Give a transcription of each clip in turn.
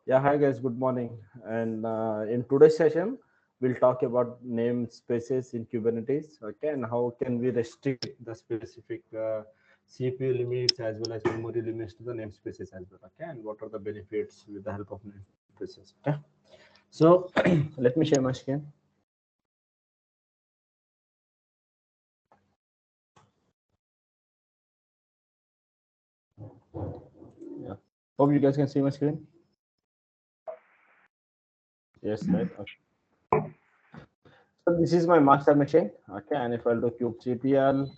Yeah, hi guys, good morning. And in today's session, we'll talk about namespaces in Kubernetes, okay, and how can we restrict the specific CPU limits as well as memory limits to the namespaces as well, okay, and what are the benefits with the help of namespaces, okay. So let me share my screen. Yeah, hope you guys can see my screen. Yes, right. Okay. So this is my master machine, okay, and if I'll do kubectl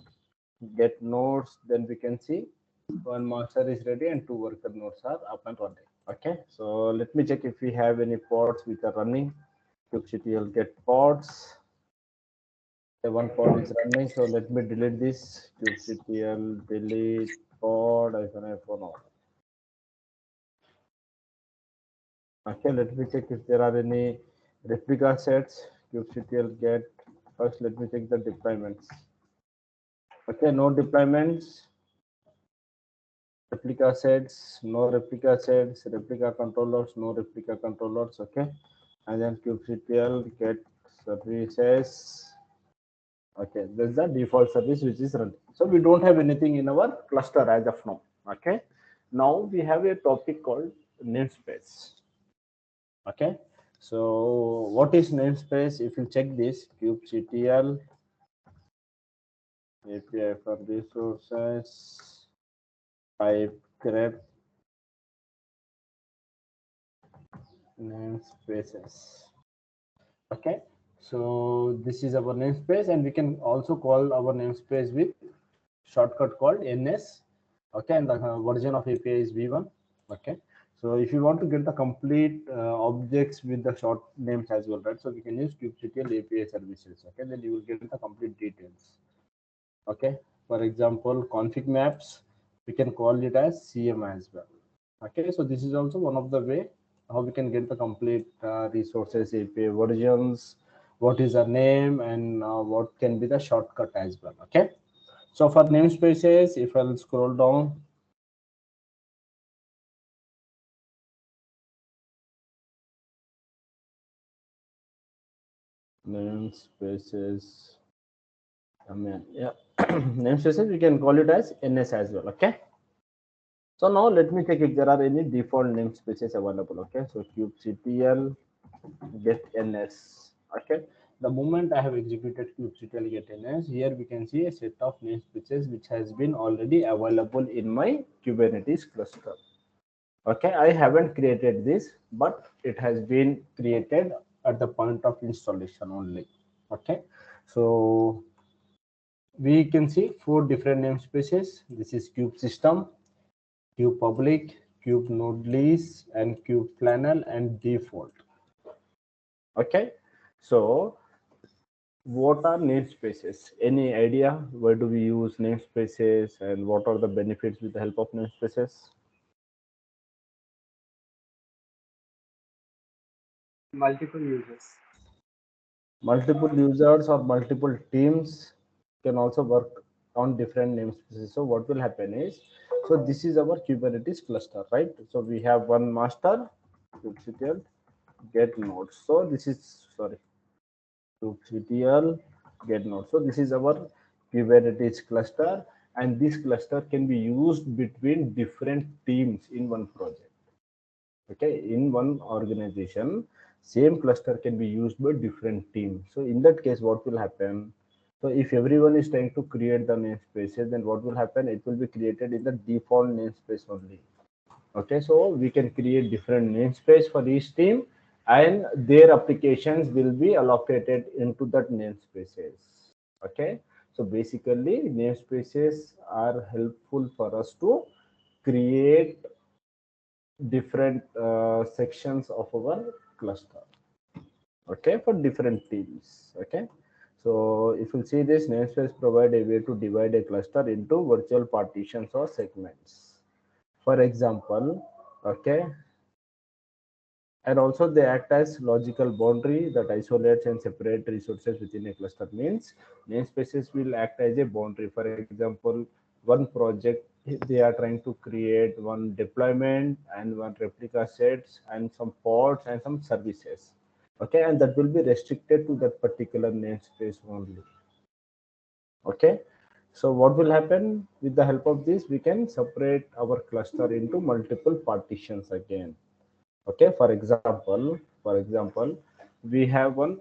get nodes, then we can see one master is ready and two worker nodes are up and running. Okay, so let me check if we have any pods which are running. kubectl get pods. The one pod is running, so let me delete this. kubectl delete pod -f1 all. Okay, let me check if there are any replica sets. kubectl get first. Let me check the deployments. Okay, no deployments. Replica sets, no replica sets, replica controllers, no replica controllers, okay. And then kubectl get services. Okay, that's the default service which is running. So we don't have anything in our cluster as of now. Okay. Now we have a topic called namespace. Okay. So what is namespace? If you check this, kubectl API for resources, type grep namespaces. Okay, so this is our namespace, and we can also call our namespace with shortcut called ns. Okay, and the version of API is v1. Okay, so if you want to get the complete objects with the short names as well, right, so we can use kubectl API services. Okay, then you will get the complete details. Okay, for example, config maps, we can call it as cm as well. Okay, so this is also one of the way how we can get the complete resources, API versions, what is the name, and what can be the shortcut as well. Okay, so for namespaces, if I'll scroll down, namespaces, I mean, yeah, namespaces, we can call it as ns as well. Okay, so now let me check if there are any default namespaces available. Okay, so kubectl get ns. Okay, the moment I have executed kubectl get ns, here we can see a set of namespaces which has been already available in my Kubernetes cluster. Okay, I haven't created this, but it has been created at the point of installation only. Okay, so we can see four different namespaces. This is kube system, kube public, kube node lease, and kube flannel and default. Okay, so what are namespaces? Any idea where do we use namespaces and what are the benefits with the help of namespaces? Multiple users. Multiple users or multiple teams can also work on different namespaces. So what will happen is, so this is our Kubernetes cluster, right? So we have one master, kubectl get nodes. So this is, sorry, kubectl get node. So this is our Kubernetes cluster, and this cluster can be used between different teams in one project. Okay, in one organization, same cluster can be used by different teams. So in that case, what will happen? So if everyone is trying to create the namespaces, then what will happen? It will be created in the default namespace only. Okay, so we can create different namespace for each team, and their applications will be allocated into that namespaces. Okay, so basically namespaces are helpful for us to create different sections of our cluster. Okay, for different teams. Okay, so if you see, this namespace provide a way to divide a cluster into virtual partitions or segments. For example, okay, and also they act as logical boundary that isolates and separates resources within a cluster. Means namespaces will act as a boundary. For example, one project they are trying to create one deployment and one replica sets and some pods and some services. Okay, and that will be restricted to that particular namespace only. Okay, so what will happen with the help of this? We can separate our cluster into multiple partitions again. Okay, for example, we have one.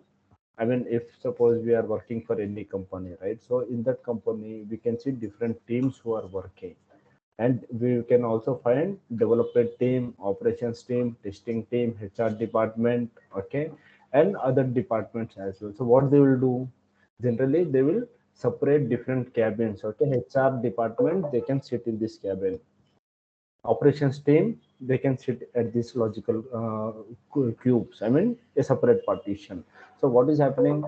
I mean, if suppose we are working for any company, right? So in that company, we can see different teams who are working, and we can also find development team, operations team, testing team, HR department, okay, and other departments as well. So what they will do, generally they will separate different cabins. Okay, HR department, they can sit in this cabin. Operations team, they can sit at these logical cubes, I mean a separate partition. So what is happening,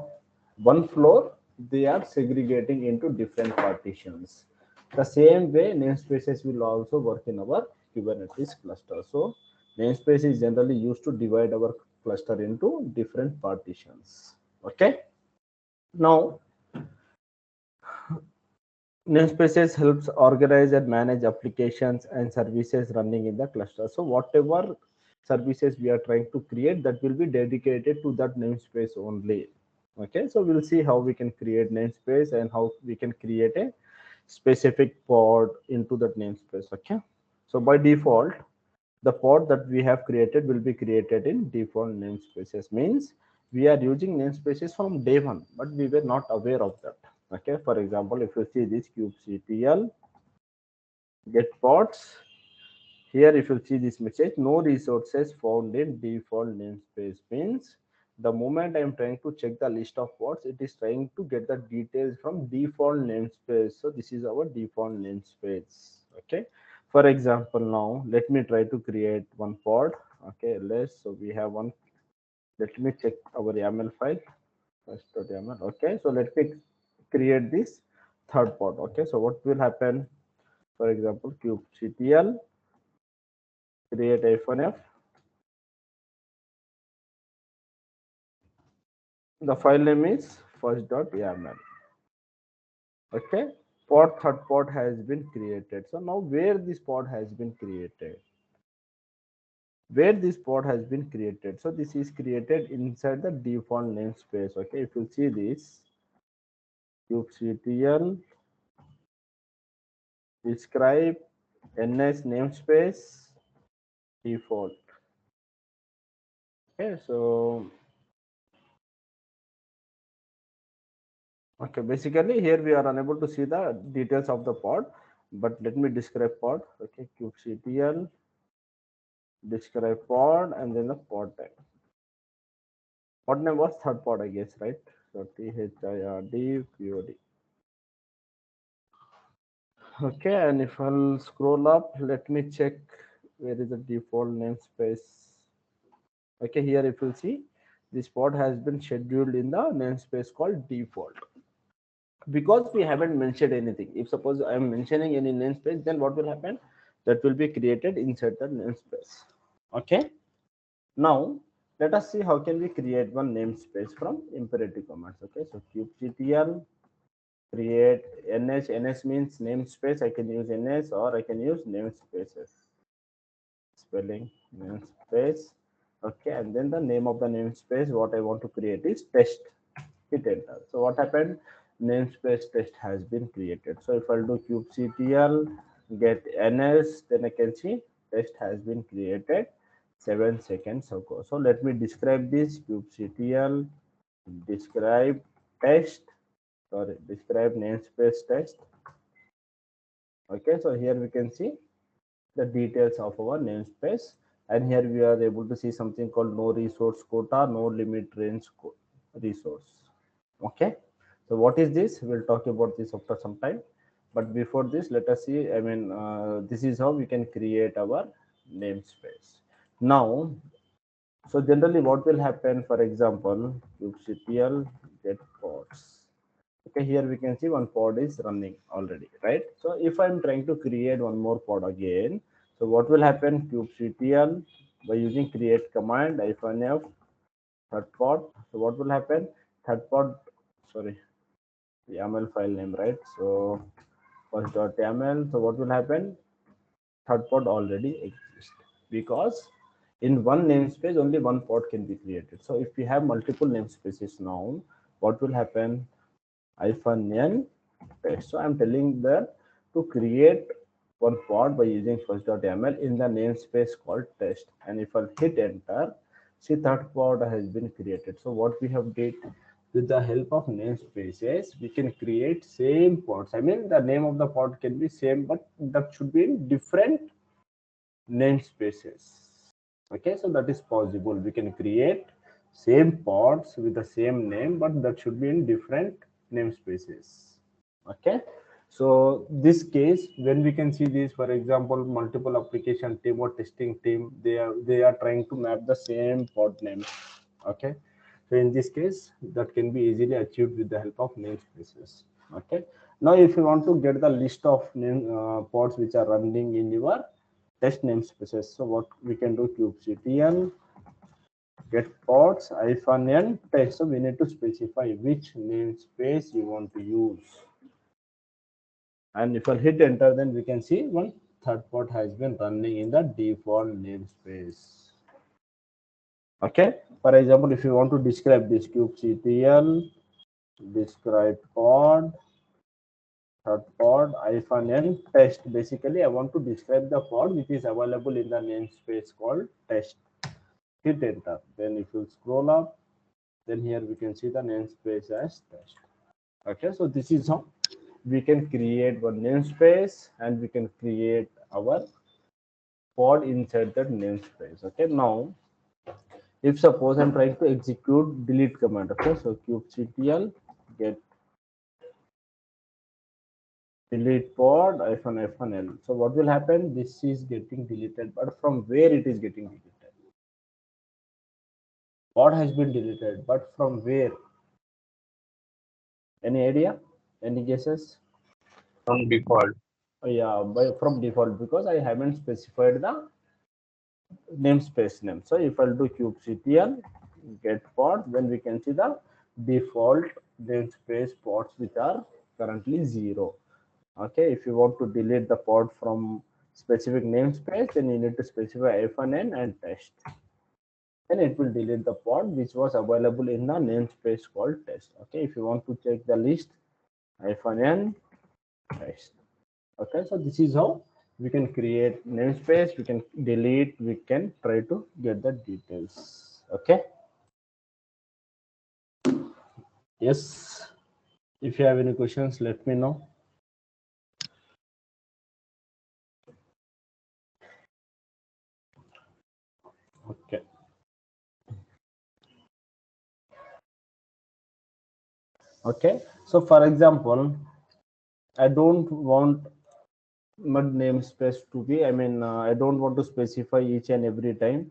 one floor they are segregating into different partitions. The same way namespaces will also work in our Kubernetes cluster. So namespace is generally used to divide our cluster into different partitions. Okay, now namespaces helps organize and manage applications and services running in the cluster. So whatever services we are trying to create, that will be dedicated to that namespace only. Okay, so we'll see how we can create namespace and how we can create a specific pod into that namespace. Okay, so by default, the pod that we have created will be created in default namespaces. Means we are using namespaces from day one, but we were not aware of that. Okay, for example, if you see this kubectl get pods, here if you see this message, no resources found in default namespace, means the moment I am trying to check the list of pods, it is trying to get the details from default namespace. So this is our default namespace. Okay, for example, now let me try to create one pod. Okay, let's, so we have one, let me check our YAML file first.yaml. Okay, so let me create this third pod. Okay, so what will happen, for example, kubectl create f1f. The file name is first.yaml. Okay, pod, third pod has been created. So now where this pod has been created, where this pod has been created, so this is created inside the default namespace. Okay, if you see this kubectl describe ns namespace default. Okay, so okay, basically here we are unable to see the details of the pod, but let me describe pod. Okay, kubectl describe pod and then the pod type. Pod name was third pod, I guess, right? So THIRD POD. Okay, and if I'll scroll up, let me check where is the default namespace. Okay, here if you see, this pod has been scheduled in the namespace called default, because we haven't mentioned anything. If suppose I am mentioning any namespace, then what will happen? That will be created inside the namespace. Okay. Now let us see how can we create one namespace from imperative commands. Okay, so kubectl create ns means namespace. I can use ns or I can use namespaces, spelling namespace. Okay, and then the name of the namespace what I want to create is test. Hit enter. So what happened, namespace test has been created. So if I'll do kubectl get ns, then I can see test has been created 7 seconds ago. So let me describe this kubectl describe test, sorry, describe namespace test. Okay, so here we can see the details of our namespace, and here we are able to see something called no resource quota, no limit range resource. Okay, so what is this, we'll talk about this after some time, but before this let us see, I mean, this is how we can create our namespace. Now, so generally what will happen, for example, kubectl get pods. Okay, here we can see one pod is running already, right? So if I'm trying to create one more pod again, so what will happen, kubectl by using create command -f third pod. So what will happen, third pod, sorry, YAML file name, right? So first.yaml. So what will happen? Third pod already exists because in one namespace only one pod can be created. So if we have multiple namespaces now, what will happen? -n text. So I'm telling that to create one pod by using first.yaml in the namespace called test. And if I'll hit enter, see third pod has been created. So what we have did with the help of namespaces, we can create same pods. I mean the name of the pod can be same, but that should be in different namespaces. Okay, so that is possible. We can create same pods with the same name, but that should be in different namespaces. Okay, so this case when we can see this, for example, multiple application team or testing team, they are trying to map the same pod name. Okay, so in this case that can be easily achieved with the help of namespaces. Okay, now if you want to get the list of pods which are running in your test namespaces, so what we can do, kubectl get pods -n text. So we need to specify which namespace you want to use, and if I hit enter, then we can see one third pod has been running in the default namespace. Okay, for example, if you want to describe this, kubectl describe pod third pod -n test. Basically I want to describe the pod which is available in the namespace called test. Hit enter, then if you scroll up, then here we can see the namespace as test. Okay, so this is how we can create one namespace and we can create our pod inside that namespace. Okay, now if suppose I'm trying to execute delete command, okay, so kubectl get delete pod -l. So what will happen? This is getting deleted, but from where it is getting deleted? Pod has been deleted, but from where? Any idea? Any guesses? from default. Yeah, from default, because I haven't specified the namespace name. So if I'll do kubectl get pod, then we can see the default namespace pods which are currently 0. Okay, if you want to delete the pod from specific namespace, then you need to specify -n and test. Then it will delete the pod which was available in the namespace called test. Okay, if you want to check the list, -n test. Okay, so this is how we can create namespace, we can delete, we can try to get the details. Okay, yes, if you have any questions, let me know. Okay, okay, so for example, I don't want my namespace to be, I mean, I don't want to specify each and every time.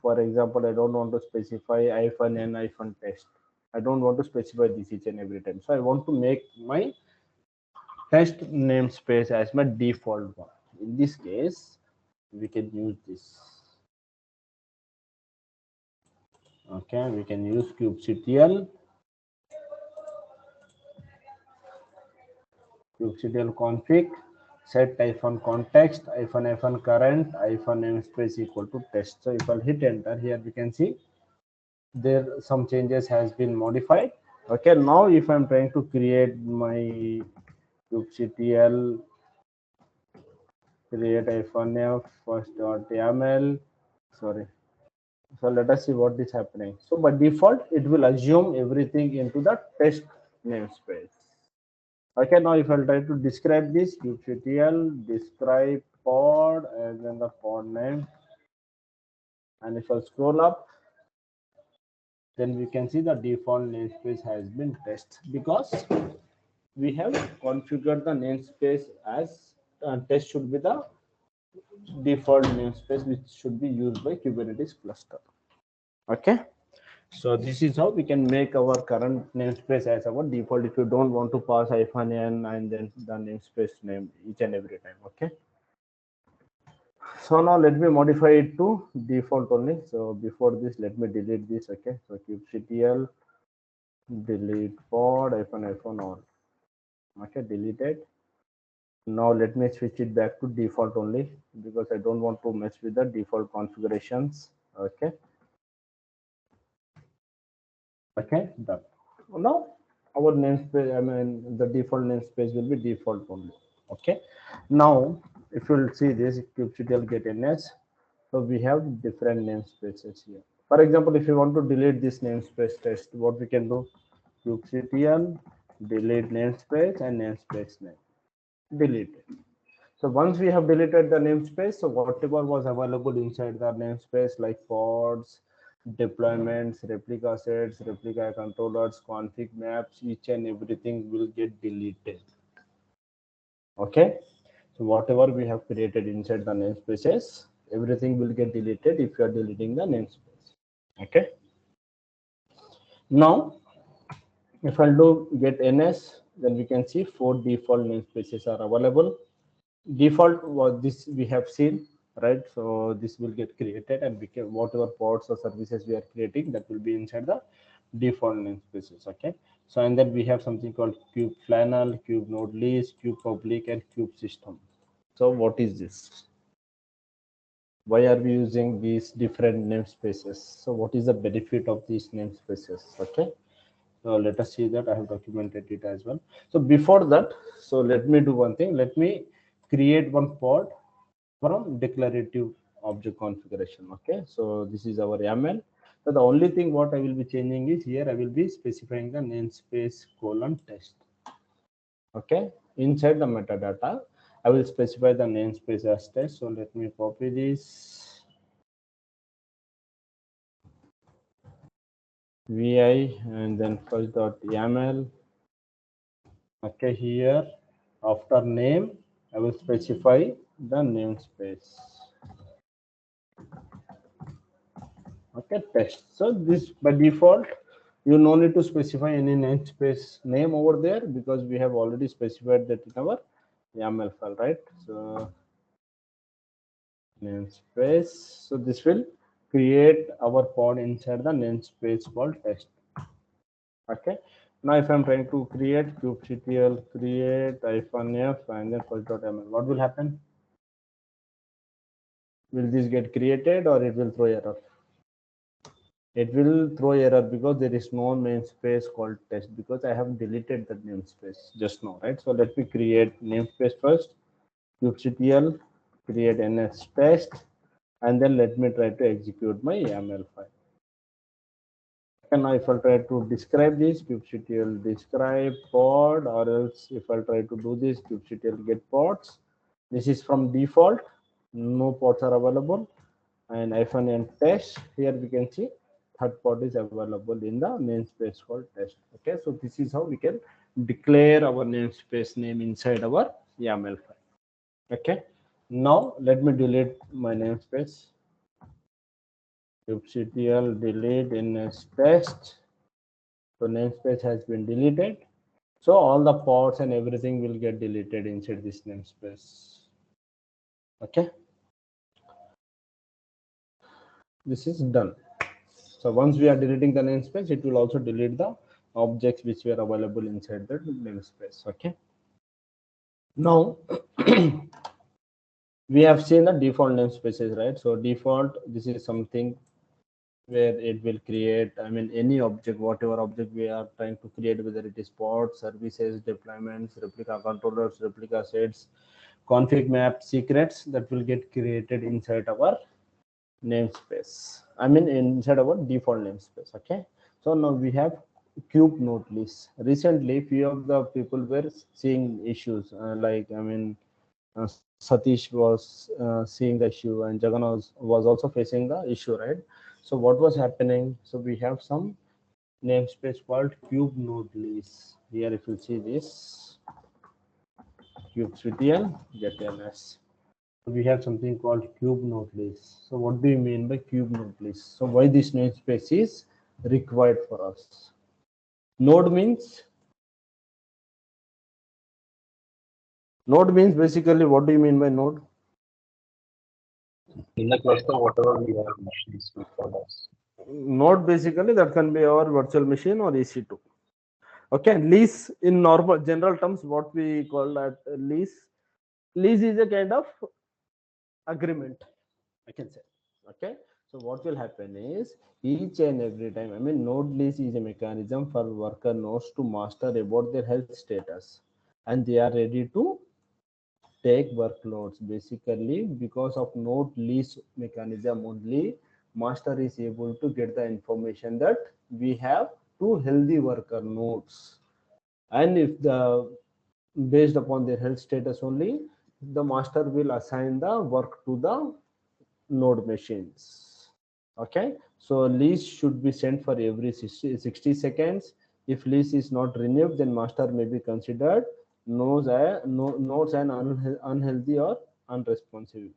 For example, I don't want to specify -n test. I don't want to specify this each and every time. So I want to make my test namespace as my default one. In this case, we can use this. Okay, we can use kubectl config set -context -current -namespace equal to test. So if I'll hit enter, here we can see there some changes has been modified. Okay, now if I'm trying to create my kubectl create -f first.yaml, sorry, so let us see what is happening. So by default it will assume everything into the test namespace. Okay, now if I'll try to describe this, kubectl describe pod and then the pod name, and if I scroll up, then we can see the default namespace has been test, because we have configured the namespace as test should be the default namespace which should be used by Kubernetes cluster. Okay, so this is how we can make our current namespace as our default if you don't want to pass -n and then the namespace name each and every time. Okay, so now let me modify it to default only. So before this, let me delete this. Okay, so kubectl delete pod -all. Okay, deleted. Now let me switch it back to default only because I don't want to mess with the default configurations. Okay. Okay, done. Now our namespace, I mean the default namespace will be default only. Okay. Now if you'll see this kubectl get ns, so we have different namespaces here. For example, if you want to delete this namespace test, what we can do? Kubectl delete namespace and namespace name. Delete it. So once we have deleted the namespace, so whatever was available inside the namespace like pods, deployments, replica sets, replica controllers, config maps, each and everything will get deleted. Okay. So whatever we have created inside the namespaces, everything will get deleted if you are deleting the namespace. Okay. Now, if I do get ns, then we can see 4 default namespaces are available. Default was this we have seen, right? So this will get created and we can whatever pods or services we are creating, that will be inside the default namespaces. Okay. So and then we have something called kube flannel, kube node list, kube public, and kube system. So what is this? Why are we using these different namespaces? So what is the benefit of these namespaces? Okay. So let us see that I have documented it as well. So before that, so let me do one thing. Let me create one pod from declarative object configuration. Okay. So this is our YAML. So the only thing what I will be changing is here I will be specifying the namespace colon test. Okay. Inside the metadata, I will specify the namespace as test. So let me copy this vi and then first dot YAML. Okay, here after name, I will specify the namespace. Okay, test. So this by default, you no need to specify any namespace name over there because we have already specified that in our YAML file, right? So namespace. So this will create our pod inside the namespace called test. Okay. Now if I'm trying to create kubectl create -f and then first.ml, what will happen? Will this get created or it will throw error? It will throw error because there is no namespace called test because I have deleted that namespace just now, right? So let me create namespace first, kubectl create ns test, and then let me try to execute my YAML file. And now if I try to describe this, kubectl describe pod, or else if I try to do this, kubectl get pods. This is from default, no pods are available. And -n test, here we can see third pod is available in the namespace called test. Okay, so this is how we can declare our namespace name inside our YAML file. Okay, now let me delete my namespace. kubectl delete in test. So namespace has been deleted. So all the pods and everything will get deleted inside this namespace. Okay, this is done. So once we are deleting the namespace, it will also delete the objects which were available inside the namespace. Okay. Now we have seen the default namespaces, right? So default, this is something where it will create, I mean, any object, whatever object we are trying to create, whether it is pods, services, deployments, replica controllers, replica sets, config map, secrets, that will get created inside our namespace. I mean, inside our default namespace. Okay. So now we have kube node list. Recently, few of the people were seeing issues like, I mean, Satish was seeing the issue and Jagan was also facing the issue, right? So what was happening? So we have some namespace called kube node list. Here, if you see this, kubectl get ls. We have something called kube node list. So what do you mean by kube node list? So why this namespace is required for us? Node means basically, what do you mean by node? In the cluster, whatever we have machines with us. Node basically that can be our virtual machine or EC2. Okay, lease in normal general terms, what we call that lease. Lease is a kind of agreement, I can say. Okay, so what will happen is each and every time, I mean, node lease is a mechanism for worker nodes to master about their health status, and they are ready to take workloads. Basically, because of node lease mechanism only, master is able to get the information that we have two healthy worker nodes, and if the based upon their health status only, the master will assign the work to the node machines. Okay, so lease should be sent for every 60 seconds. If lease is not renewed, then master may be considered nodes and unhealthy or unresponsive.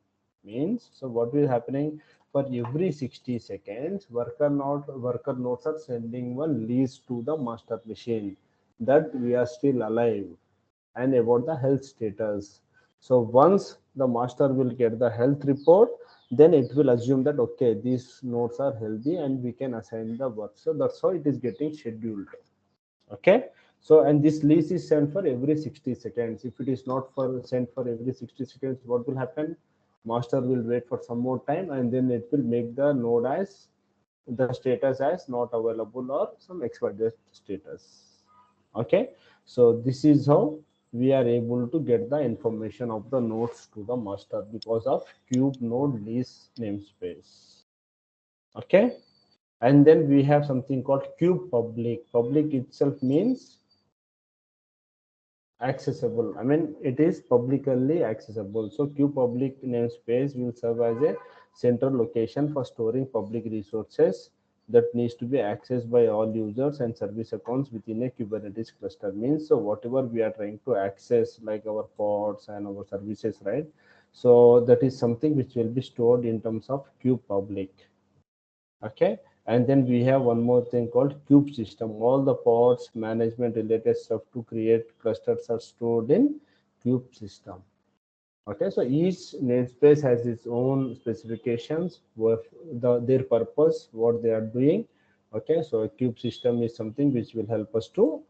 Means, so what will happening, for every 60 seconds worker nodes are sending one lease to the master machine that we are still alive and about the health status. So once the master will get the health report, then it will assume that okay, these nodes are healthy and we can assign the work. So that's how it is getting scheduled. Okay, so and this lease is sent for every 60 seconds. If it is not for sent for every 60 seconds, what will happen? Master will wait for some more time and then it will make the node as the status as not available or some xyz status. Okay, so this is how we are able to get the information of the nodes to the master because of cube node lease namespace. Okay, and then we have something called cube public. Public itself means accessible, I mean it is publicly accessible. So queue public namespace will serve as a central location for storing public resources that needs to be accessed by all users and service accounts within a Kubernetes cluster. Means, so whatever we are trying to access like our pods and our services, right? So that is something which will be stored in terms of queue public. Okay, and then we have one more thing called cube system. All the pods management related stuff to create clusters are stored in cube system. Okay, so each namespace has its own specifications with their purpose, what they are doing. Okay, so a cube system is something which will help us to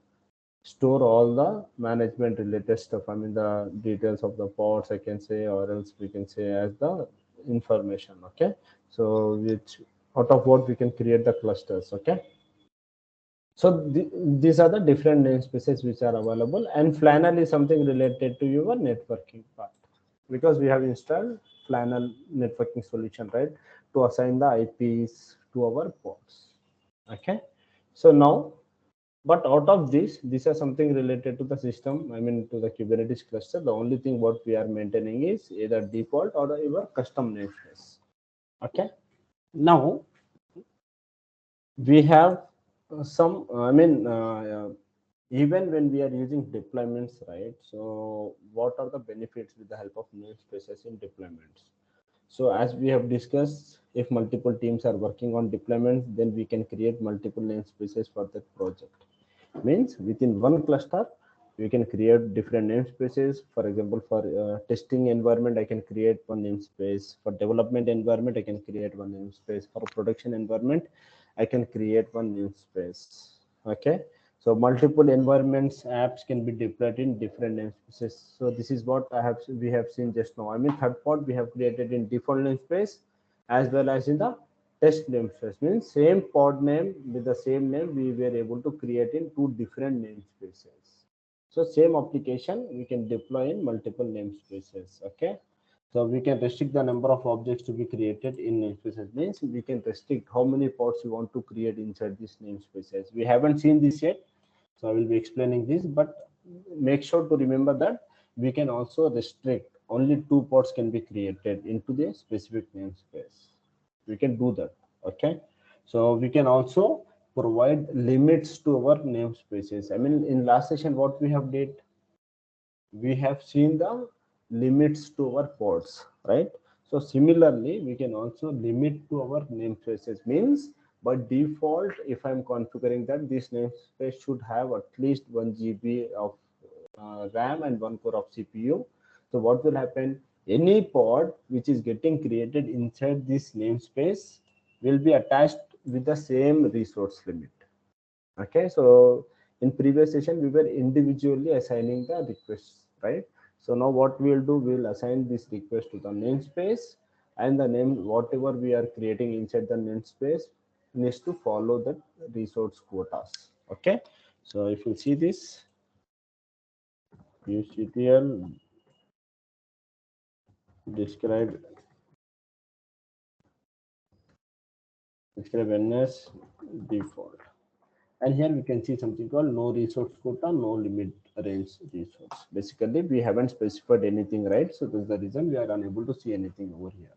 store all the management related stuff, I mean the details of the pods, I can say, or else we can say as the information. Okay, so which out of what we can create the clusters. Okay, so these are the different namespaces which are available, and flannel is something related to your networking part because we have installed flannel networking solution, right, to assign the IPs to our pods. Okay, so now, but out of this, these are something related to the system, I mean to the Kubernetes cluster. The only thing what we are maintaining is either default or your custom namespace. Okay, now we have some, I mean, even when we are using deployments, right? So what are the benefits with the help of namespaces in deployments? So as we have discussed, if multiple teams are working on deployments, then we can create multiple namespaces for that project. Means within one cluster, we can create different namespaces. For example, for testing environment, I can create one namespace. For development environment, I can create one namespace. For production environment, I can create one namespace. Okay, so multiple environments apps can be deployed in different namespaces. So this is what we have seen just now. I mean, third part we have created in default namespace as well as in the test namespace. Means same pod name with the same name we were able to create in two different namespaces. So same application we can deploy in multiple namespaces. Okay, so we can restrict the number of objects to be created in namespaces. Means we can restrict how many pods you want to create inside these namespaces. We haven't seen this yet, so I will be explaining this, but make sure to remember that we can also restrict only two pods can be created into the specific namespace. We can do that. Okay, so we can also provide limits to our namespaces. I mean, in last session what we have did, we have seen the limits to our pods, right? So similarly we can also limit to our namespaces. Means by default, if I'm configuring that this namespace should have at least 1 GB of RAM and 1 core of CPU. So what will happen, any pod which is getting created inside this namespace will be attached with the same resource limit. Okay, so in previous session we were individually assigning the requests, right? So now what we'll do, we'll assign this request to the namespace, and the name, whatever we are creating inside the namespace, needs to follow the resource quotas. Okay. So if you see this, UCTL describe NS default. And here we can see something called no resource quota, no limit range resource. Basically, we haven't specified anything, right? So that's the reason we are unable to see anything over here.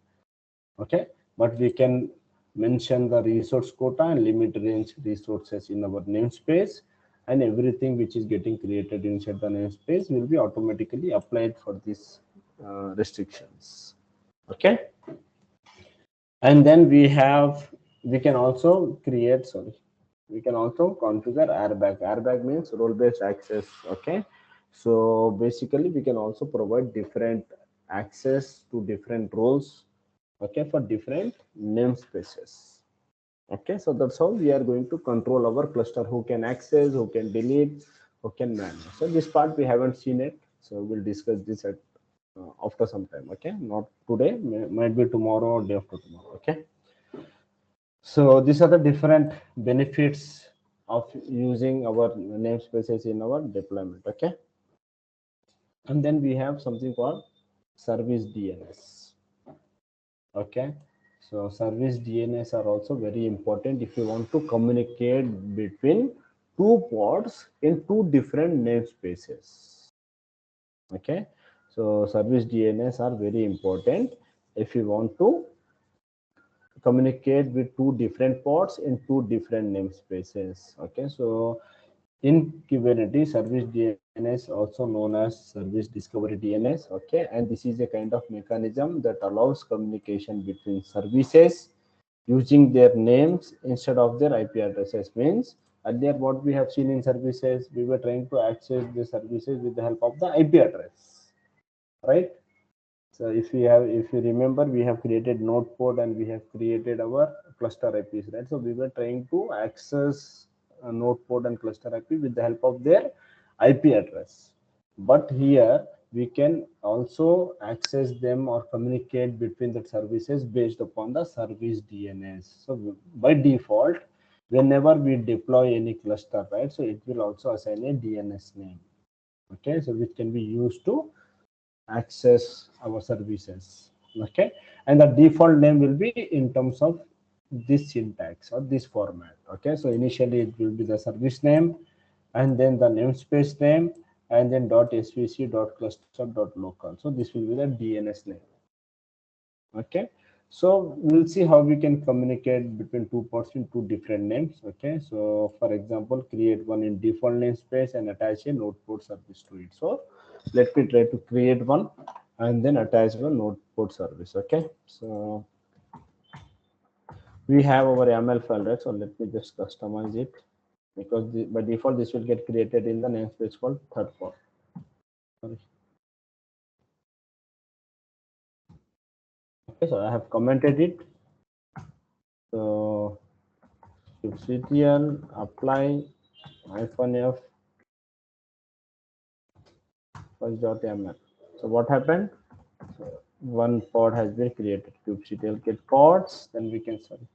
Okay, but we can mention the resource quota and limit range resources in our namespace, and everything which is getting created inside the namespace will be automatically applied for these restrictions. Okay, and then we can also create, sorry, we can also configure airbag means role based access. Okay, so basically we can also provide different access to different roles, okay, for different namespaces. Okay, so that's how we are going to control our cluster, who can access, who can delete, who can manage. So this part we haven't seen it, so we'll discuss this at after some time. Okay, not today, might be tomorrow or day after tomorrow. Okay, so these are the different benefits of using our namespaces in our deployment. Okay, and then we have something called service DNS. Okay, so service DNS are also very important if you want to communicate between two pods in two different namespaces. Okay, so service DNS are very important if you want to communicate with two different pods in two different namespaces. Okay, so in Kubernetes, service DNS, also known as service discovery DNS. Okay, and this is a kind of mechanism that allows communication between services using their names instead of their IP addresses. Means earlier what we have seen in services, we were trying to access the services with the help of the IP address, right? So if you remember, we have created node pod and we have created our cluster IPs, right? So we were trying to access a node pod and cluster IP with the help of their IP address. But here we can also access them or communicate between the services based upon the service DNS. So by default, whenever we deploy any cluster, right? So it will also assign a DNS name. Okay, so which can be used to access our services. Okay, and the default name will be in terms of this syntax or this format. Okay, so initially it will be the service name, and then the namespace name, and then .svc .cluster .local. So this will be the DNS name. Okay, so we'll see how we can communicate between two ports in two different names. Okay, so for example, create one in default namespace and attach a node port service to it. So let me try to create one and then attach one node port service. Okay, so we have our YAML file, right? So let me just customize it, because by default this will get created in the namespace called third port. Sorry. Okay, so I have commented it. So kubectl apply -f first.yml. So what happened? So one pod has been created. kubectl get pods. Then we can, sorry,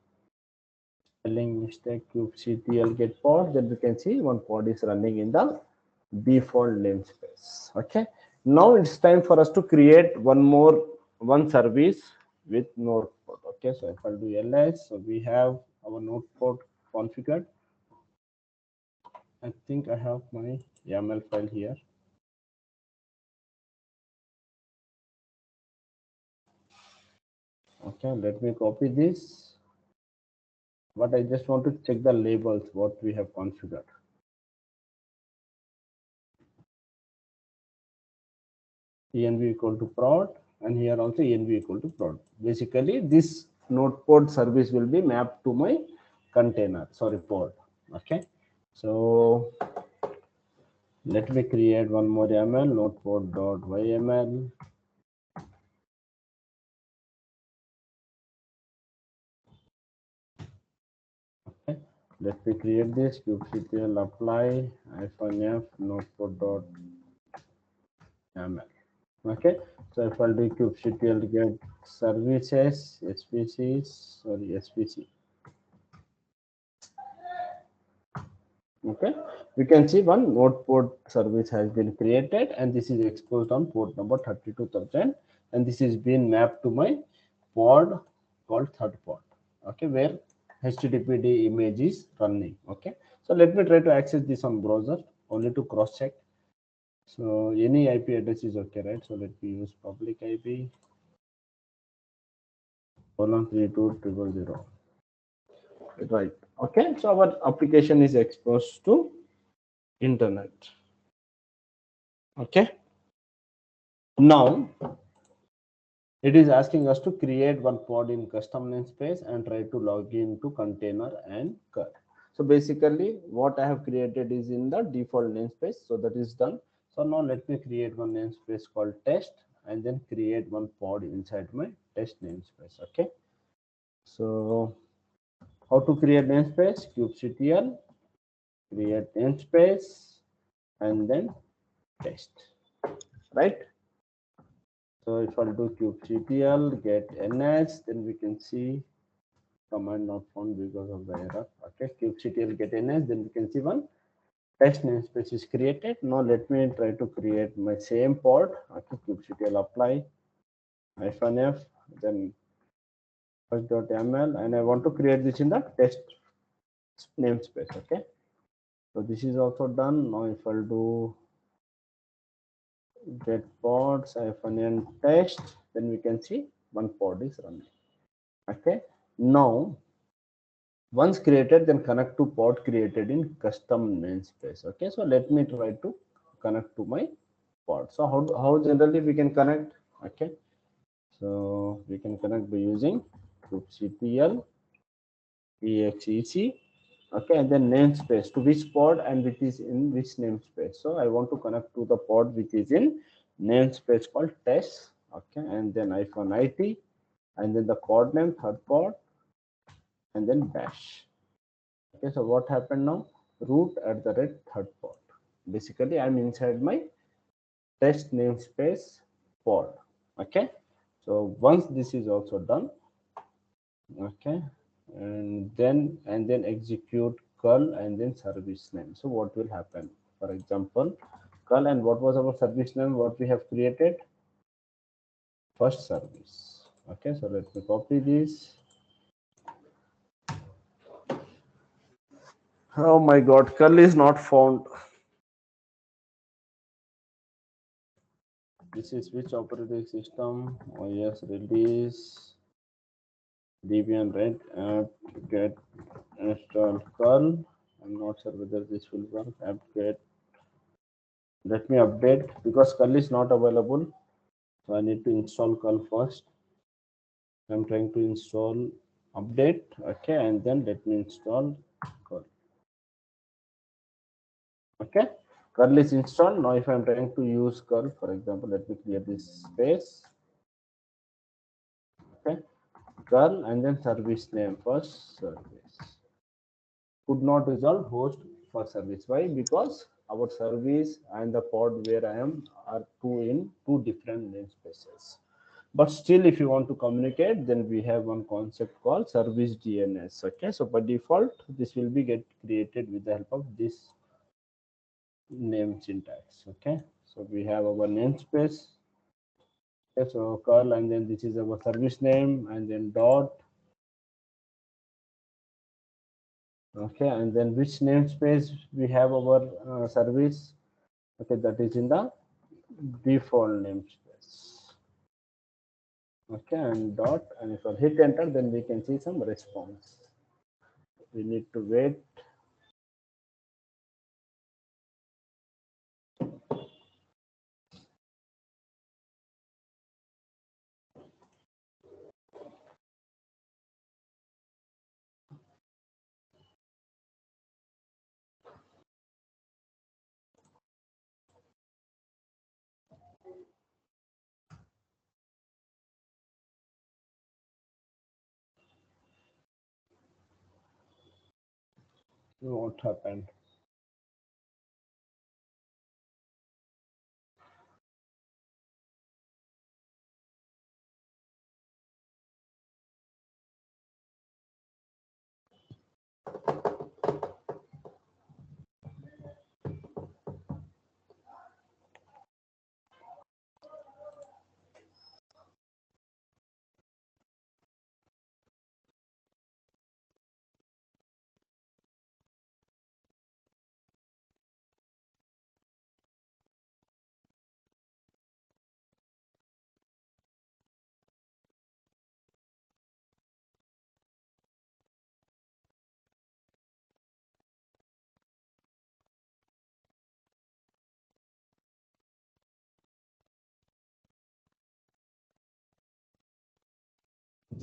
spelling mistake, kubectl get pod. Then we can see one pod is running in the default namespace. Okay. Now it's time for us to create one service with node pod. Okay. So if I do ls, so we have our node pod configured. I think I have my YAML file here. Okay, let me copy this. But I just want to check the labels, what we have configured. env equal to prod, and here also env equal to prod. Basically, this node pod service will be mapped to my container, sorry, pod. Okay, so let me create one more YAML, nodepod.yml. Okay, let me create this kubectl apply -f nodepod.yml. Okay, so if I'll do kubectl get services SPCs, sorry, SPC. Okay, we can see one node port service has been created, and this is exposed on port number 32,000, and this is being mapped to my pod called third pod. Okay, where httpd image is running. Okay, so let me try to access this on browser only to cross check. So any IP address is okay, right? So let me use public IP colon 32,000. Right. Okay, so our application is exposed to internet. Okay, now it is asking us to create one pod in custom namespace and try to log into container and curl. So basically what I have created is in the default namespace, so that is done. So now let me create one namespace called test and then create one pod inside my test namespace. Okay, so how to create namespace? Kubectl create namespace and then test, right? So if I'll do kubectl get ns, then we can see command not found because of the error. Okay, kubectl get ns, then we can see one test namespace is created. Now let me try to create my same pod. Okay, kubectl apply -f, then first.ml, and I want to create this in the test namespace. Okay, so this is also done. Now if I'll do get pods -n test, then we can see one pod is running. Okay, now once created, then connect to pod created in custom namespace. Okay, so let me try to connect to my pod. So how generally we can connect? Okay, so we can connect by using kubectl exec. Okay, and then namespace to which pod and which is in which namespace. So I want to connect to the pod which is in namespace called test. Okay, and then -it, and then the pod name third pod, and then bash. Okay, so what happened now? Root at the red third pod. Basically, I'm inside my test namespace pod. Okay, so once this is also done, okay, and then execute curl and then service name. So what will happen? For example, curl, and what was our service name? What we have created? First service. Okay, so let me copy this. Oh my God, curl is not found. This is which operating system? Oh yes, release Debian Red apt get install curl. I'm not sure whether this will work. Apt get. Let me update because curl is not available. So I need to install curl first. I'm trying to install update. Okay, and then let me install curl. Okay, curl is installed. Now if I'm trying to use curl, for example, let me clear this space. Okay, curl and then service name first service. Could not resolve host for service. Why? Because our service and the pod where I am are two different namespaces. But still, if you want to communicate, then we have one concept called service DNS. Okay, so by default, this will be get created with the help of this name syntax. Okay, so we have our namespace. Okay, so curl, and then this is our service name, and then dot. Okay, and then which namespace we have our service. Okay, that is in the default namespace. Okay, and dot, and if I hit enter, then we can see some response. We need to wait. What happened?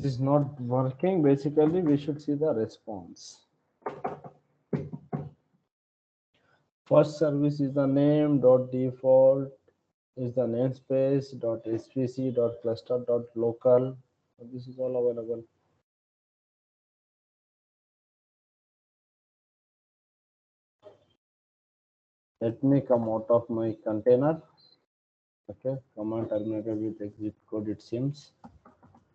This is not working. Basically, we should see the response. First service is the name dot default is the namespace dot svc dot cluster dot local. So this is all available. Let me come out of my container. Okay, command terminated with exit code. It seems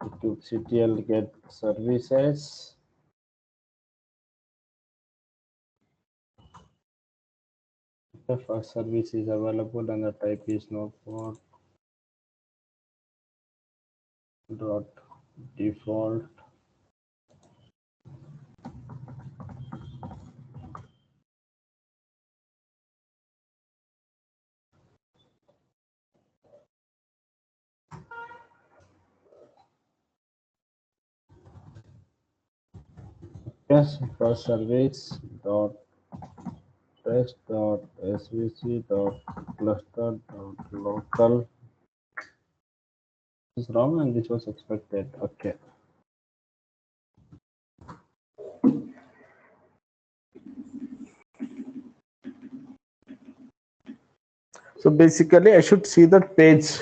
kubectl get services. The first service is available and the type is notepad dot default. Yes, first service dot test dot svc dot cluster dot local is wrong and this was expected. Okay. So basically I should see that page.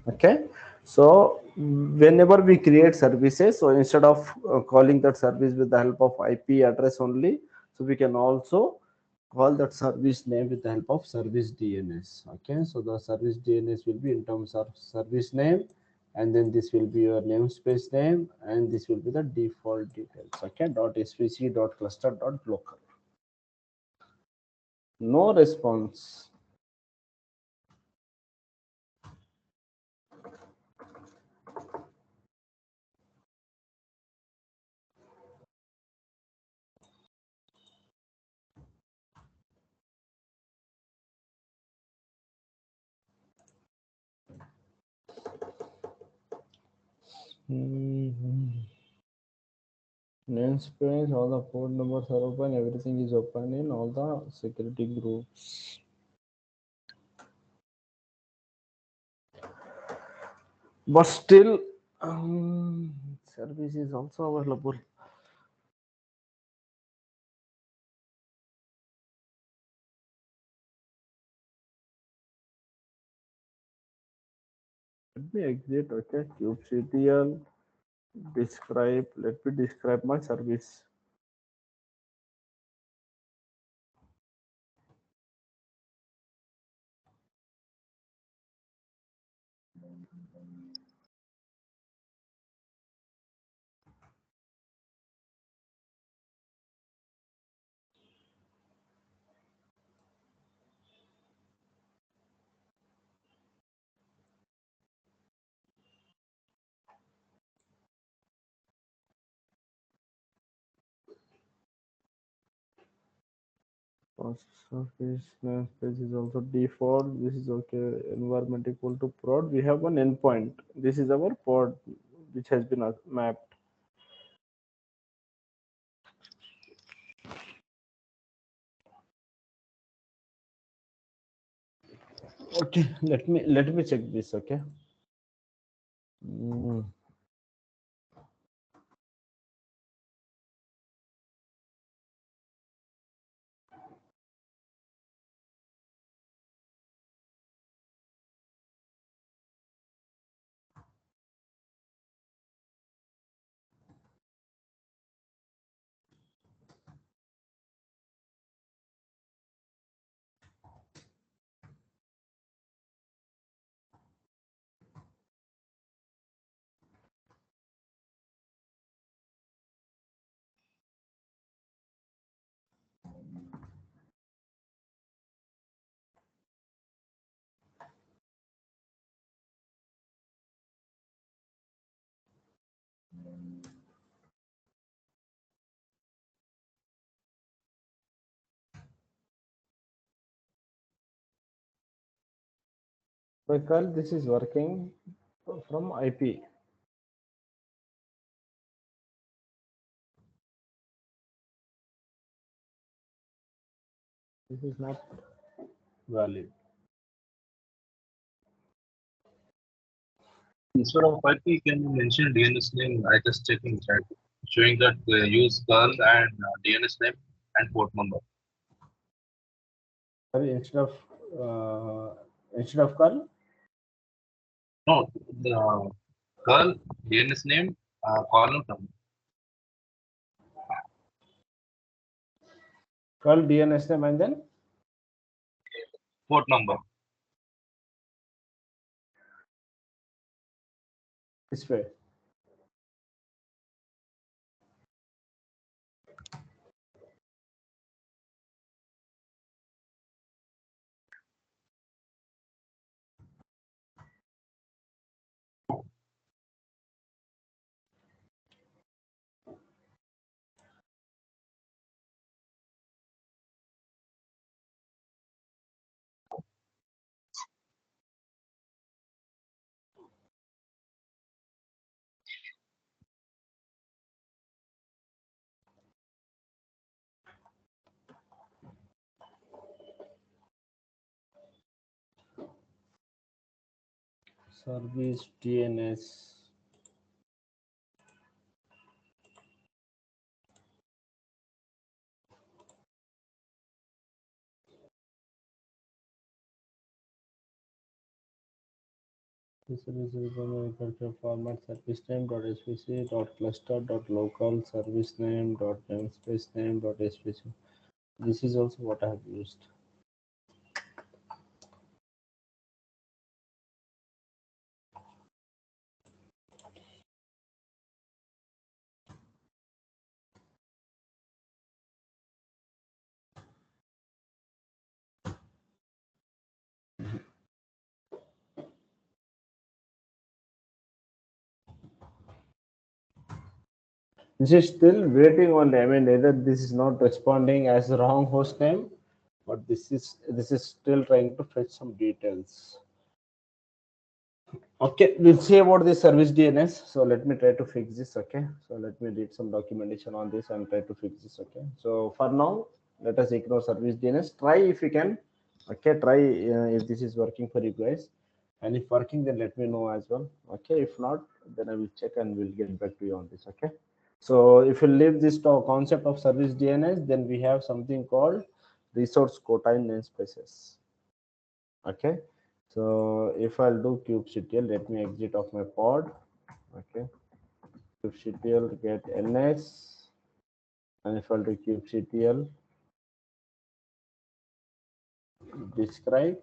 Okay. So whenever we create services, so instead of calling that service with the help of IP address only, so we can also call that service name with the help of service DNS. Okay. So the service DNS will be in terms of service name, and then this will be your namespace name, and this will be the default details. Okay. Dot svc dot cluster dot local. No response. Namespace, all the port numbers are open, everything is open in all the security groups. But still, service is also available. Let me exit, okay, kubectl, describe, let me describe my service. First service namespace is also default. This is okay. Environment equal to prod. We have one endpoint. This is our pod, which has been mapped. Okay, let me check this. Okay. Mm. Because this is working from IP. This is not valid. Instead of IP, you can mention DNS name. I just checking chat, showing that use curl and DNS name and port number. Sorry, instead of call, No, the curl DNS name, column number, call DNS name and then port number. this way. Service DNS. This is a format service name dot svc dot cluster dot local service name dot namespace name dot svc. This is also what I have used. This is still waiting only. I mean, either this is not responding as the wrong host name, but this is still trying to fetch some details. Okay, we'll see about the service DNS. So let me try to fix this. Okay, so let me read some documentation on this and try to fix this. Okay, so for now, let us ignore service DNS. Try if you can. Okay, try if this is working for you guys, and if working, then let me know as well. Okay, if not, then I will check and we'll get back to you on this. Okay, so if you leave this concept of service DNS, then we have something called resource quota in namespaces. Okay, so if I'll do kubectl, let me exit of my pod. Okay, kubectl get ns, and if I'll do kubectl describe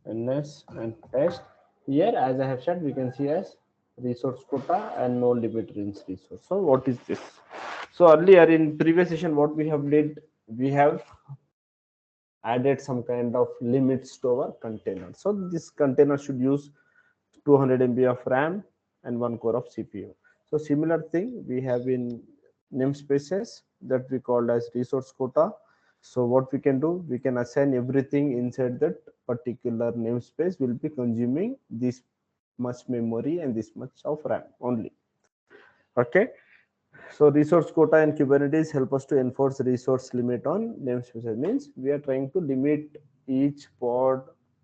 ns and test, here as I have said, we can see as resource quota and no limit range resource. So what is this? So earlier in previous session, what we have did, we have added some kind of limits to our container. So this container should use 200 MB of RAM and 1 core of CPU. So similar thing we have in namespaces that we called as resource quota. So what we can do, we can assign everything inside that particular namespace will be consuming this much memory and this much of RAM only. Okay, so resource quota and Kubernetes help us to enforce resource limit on namespaces. Means we are trying to limit each pod.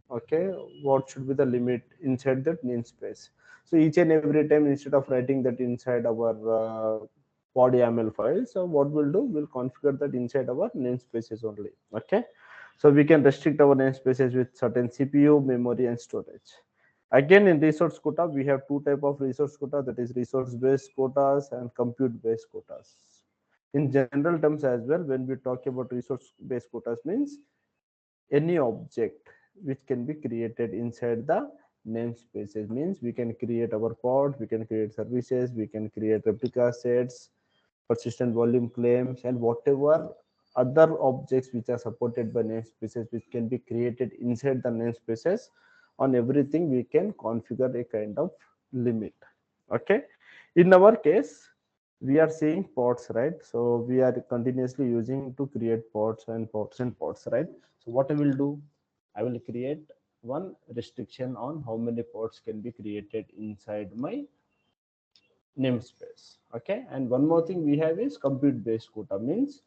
Okay, what should be the limit inside that namespace? So each and every time, instead of writing that inside our pod YAML file, so what we'll do, we'll configure that inside our namespaces only. Okay, so we can restrict our namespaces with certain CPU, memory, and storage. Again, in resource quota, we have two type of resource quota, that is resource based quotas and compute based quotas. In general terms as well, when we talk about resource based quotas, means any object which can be created inside the namespaces. Means we can create our pods, we can create services, we can create replica sets, persistent volume claims, and whatever other objects which are supported by namespaces which can be created inside the namespaces. On everything we can configure a kind of limit. Okay, in our case we are seeing pods, right? So we are continuously using to create pods and pods and pods, right? So what I will do, I will create one restriction on how many pods can be created inside my namespace. Okay, and one more thing we have is compute based quota. Means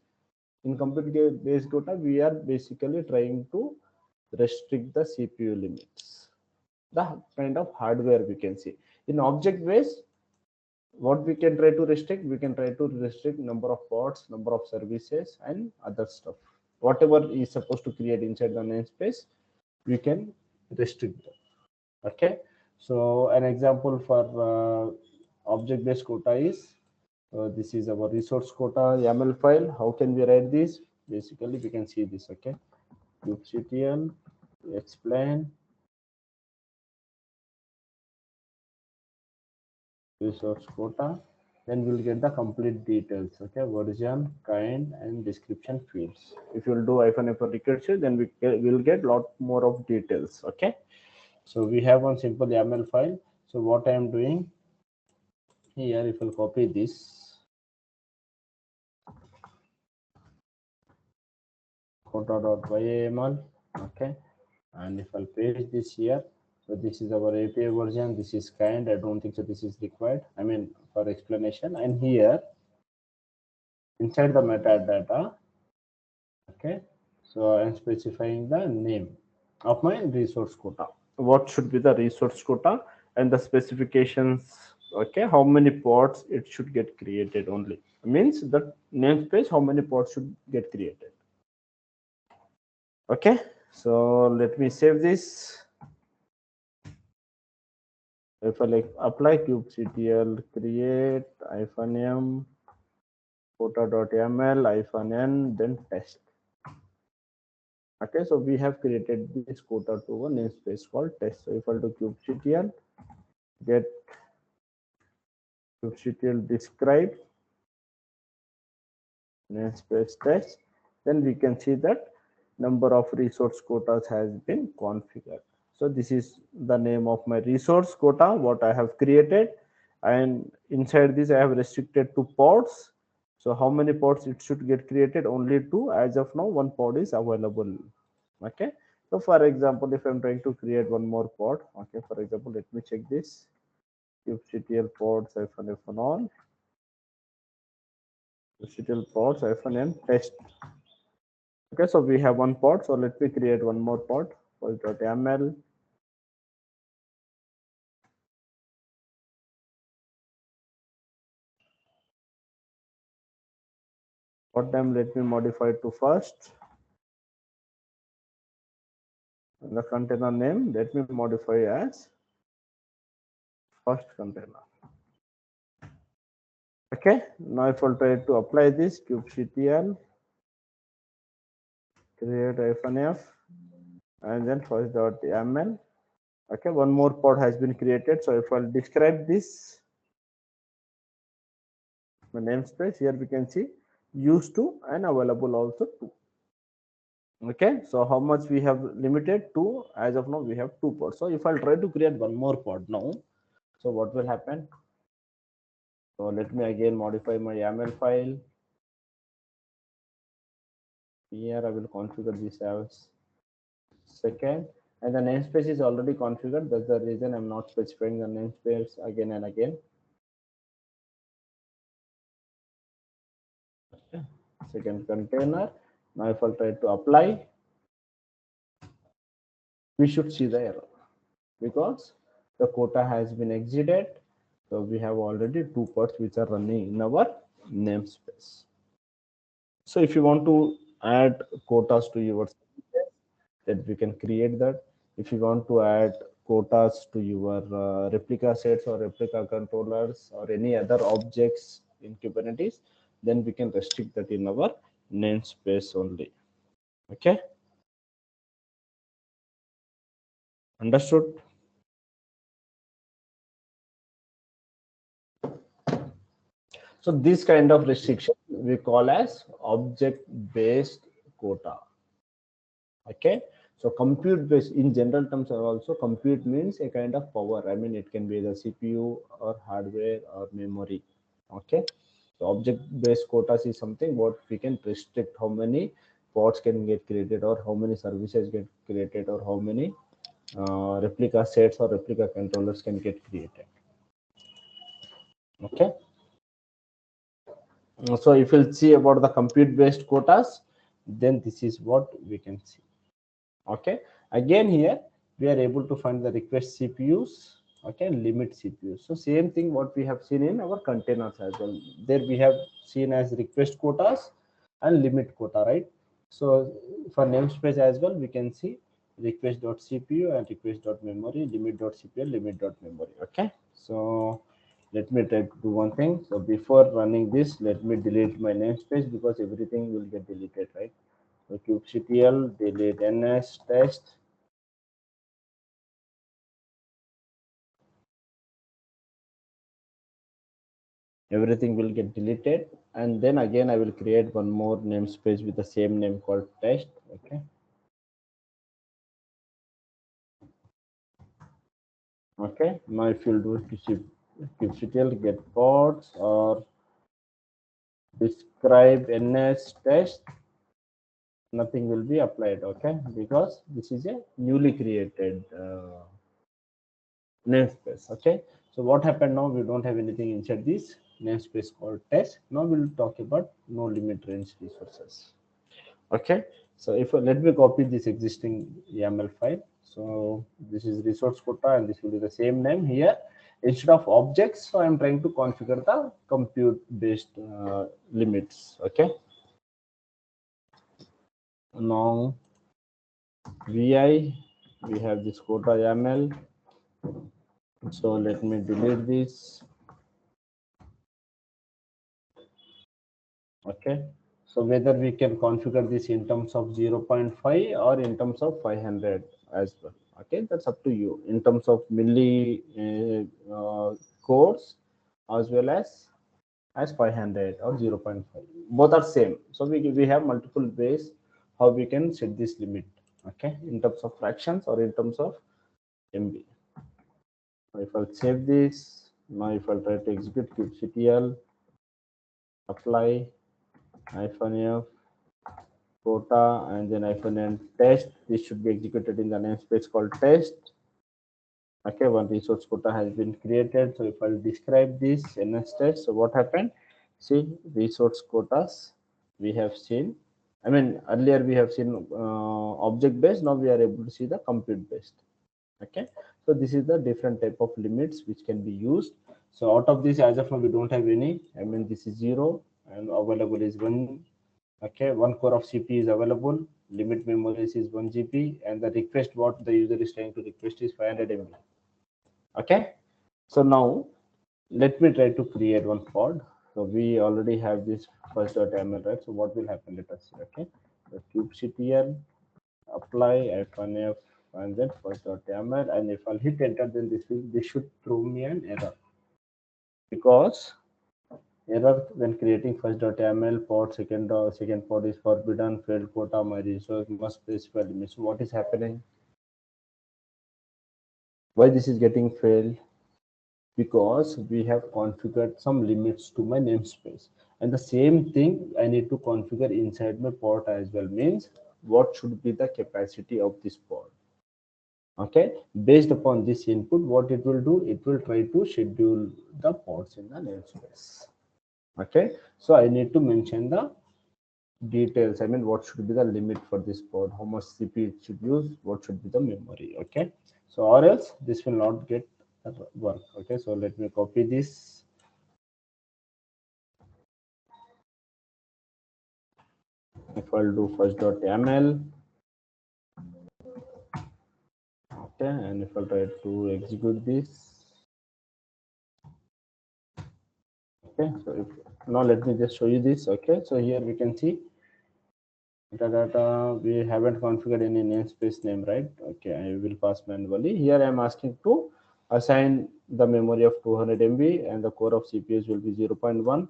in compute based quota we are basically trying to restrict the CPU limits. the kind of hardware we can see. In object based, what we can try to restrict, we can try to restrict number of pods, number of services, and other stuff. Whatever is supposed to create inside the namespace, we can restrict them. Okay, so an example for object based quota is this is our resource quota YAML file. How can we write this? Basically, we can see this. Okay, kubectl explain resource quota, then we'll get the complete details. Okay, version, kind, and description fields. If you'll do -f recursive, then will get lot more of details. Okay, so we have one simple YAML file. So what I am doing here, if I'll copy this quota.yaml, okay, and if I'll paste this here, so this is our API version, this is kind, I don't think so this is required, I mean for explanation, and here inside the metadata, okay, so I'm specifying the name of my resource quota, what should be the resource quota, and the specifications, okay, how many pods it should get created only, means the namespace, how many pods should get created. Okay, so let me save this. If I like apply kubectl create -m quota.yaml -n then test. Okay, so we have created this quota to a namespace called test. So if I do kubectl get kubectl describe namespace test, then we can see that number of resource quotas has been configured. So this is the name of my resource quota, what I have created, and inside this I have restricted to pods. So how many pods it should get created? Only two. As of now, one pod is available. Okay. So for example, if I'm trying to create one more pod, okay, for example, let me check this kubectl pods -f on kubectl pods -n test. Okay, so we have one pod. So let me create one more pod. Pod.yaml. Pod name, let me modify to first. And the container name, let me modify as first container. Okay, now if I'll try to apply this kubectl create -f and then first.yaml. Okay, one more pod has been created. So if I'll describe this, the namespace here we can see used to and available also to. Okay, so how much we have limited to? As of now, we have two pods. So if I'll try to create one more pod now, so what will happen? So let me again modify my YAML file. Here I will configure this as second, and the namespace is already configured. That's the reason I'm not specifying the namespace again and again. Okay. Second container. Now if I'll try to apply, we should see the error because the quota has been exceeded. So we have already two pods which are running in our namespace. So if you want to add quotas to your services, that we can create that. If you want to add quotas to your replica sets or replica controllers or any other objects in Kubernetes, then we can restrict that in our namespace only. Okay, understood? So this kind of restriction we call as object-based quota. Okay, so compute based in general terms are also compute means a kind of power. I mean, it can be the CPU or hardware or memory. Okay, so object based quotas is something what we can restrict how many pods can get created or how many services get created or how many replica sets or replica controllers can get created. Okay, so if you'll see about the compute based quotas, then this is what we can see. Okay, again here we are able to find the request CPUs, okay, and limit CPUs. So same thing what we have seen in our containers as well. There we have seen as request quotas and limit quota, right? So for namespace as well, we can see request.cpu and request.memory, limit.cpu, limit.memory. Okay, so let me try to do one thing. So before running this, let me delete my namespace because everything will get deleted, right? So kubectl delete ns test. Everything will get deleted, and then again I will create one more namespace with the same name called test. Okay, okay, now if you'll do kubectl get ports or describe ns test, nothing will be applied, okay, because this is a newly created namespace. Okay, so what happened now, we don't have anything inside this namespace called test. Now we'll talk about no limit range resources. Okay, so if let me copy this existing YAML file. So this is resource quota and this will be the same name here. Instead of objects, so I'm trying to configure the compute based limits. Okay, now vi, we have this quota YAML. So let me delete this. Okay, so whether we can configure this in terms of 0.5 or in terms of 500 as well. Okay, that's up to you in terms of milli cores as well as 500 or 0.5. Both are same. So we have multiple ways how we can set this limit. Okay, in terms of fractions or in terms of MB. So if I'll save this, now if I'll try to execute kubectl apply -f quota and then -n test. This should be executed in the namespace called test. Okay, one resource quota has been created. So if I'll describe this ns test, so what happened? See, resource quotas we have seen. I mean, earlier we have seen object based. Now we are able to see the compute based. Okay, so this is the different type of limits which can be used. So out of this, as of now, we don't have any. I mean, this is 0 and available is 1. Okay, 1 core of CPU is available. Limit memories is 1 GB, and the request what the user is trying to request is 500 MB. Okay, so now let me try to create one pod. So we already have this first.yml, right? So what will happen? Let us see. Okay, so kubectl apply -f and then first.yml, and if I'll hit enter, then this should throw me an error because error when creating first.yml pod second pod is forbidden, failed quota, my resource must specify limit. So what is happening? Why this is getting failed? Because we have configured some limits to my namespace, and the same thing I need to configure inside my pod as well. Means what should be the capacity of this pod? Okay, based upon this input, what it will do, it will try to schedule the pods in the namespace. Okay, so I need to mention the details. I mean, what should be the limit for this pod, how much CPU it should use, what should be the memory. Okay, so or else this will not get work. Okay, so let me copy this. If I'll do first.yml, okay, and if I'll try to execute this, okay, so if now let me just show you this. Okay, so here we can see data, we haven't configured any namespace name, right? Okay, I will pass manually. Here I am asking to assign the memory of 200 MB and the core of CPUs will be 0.1.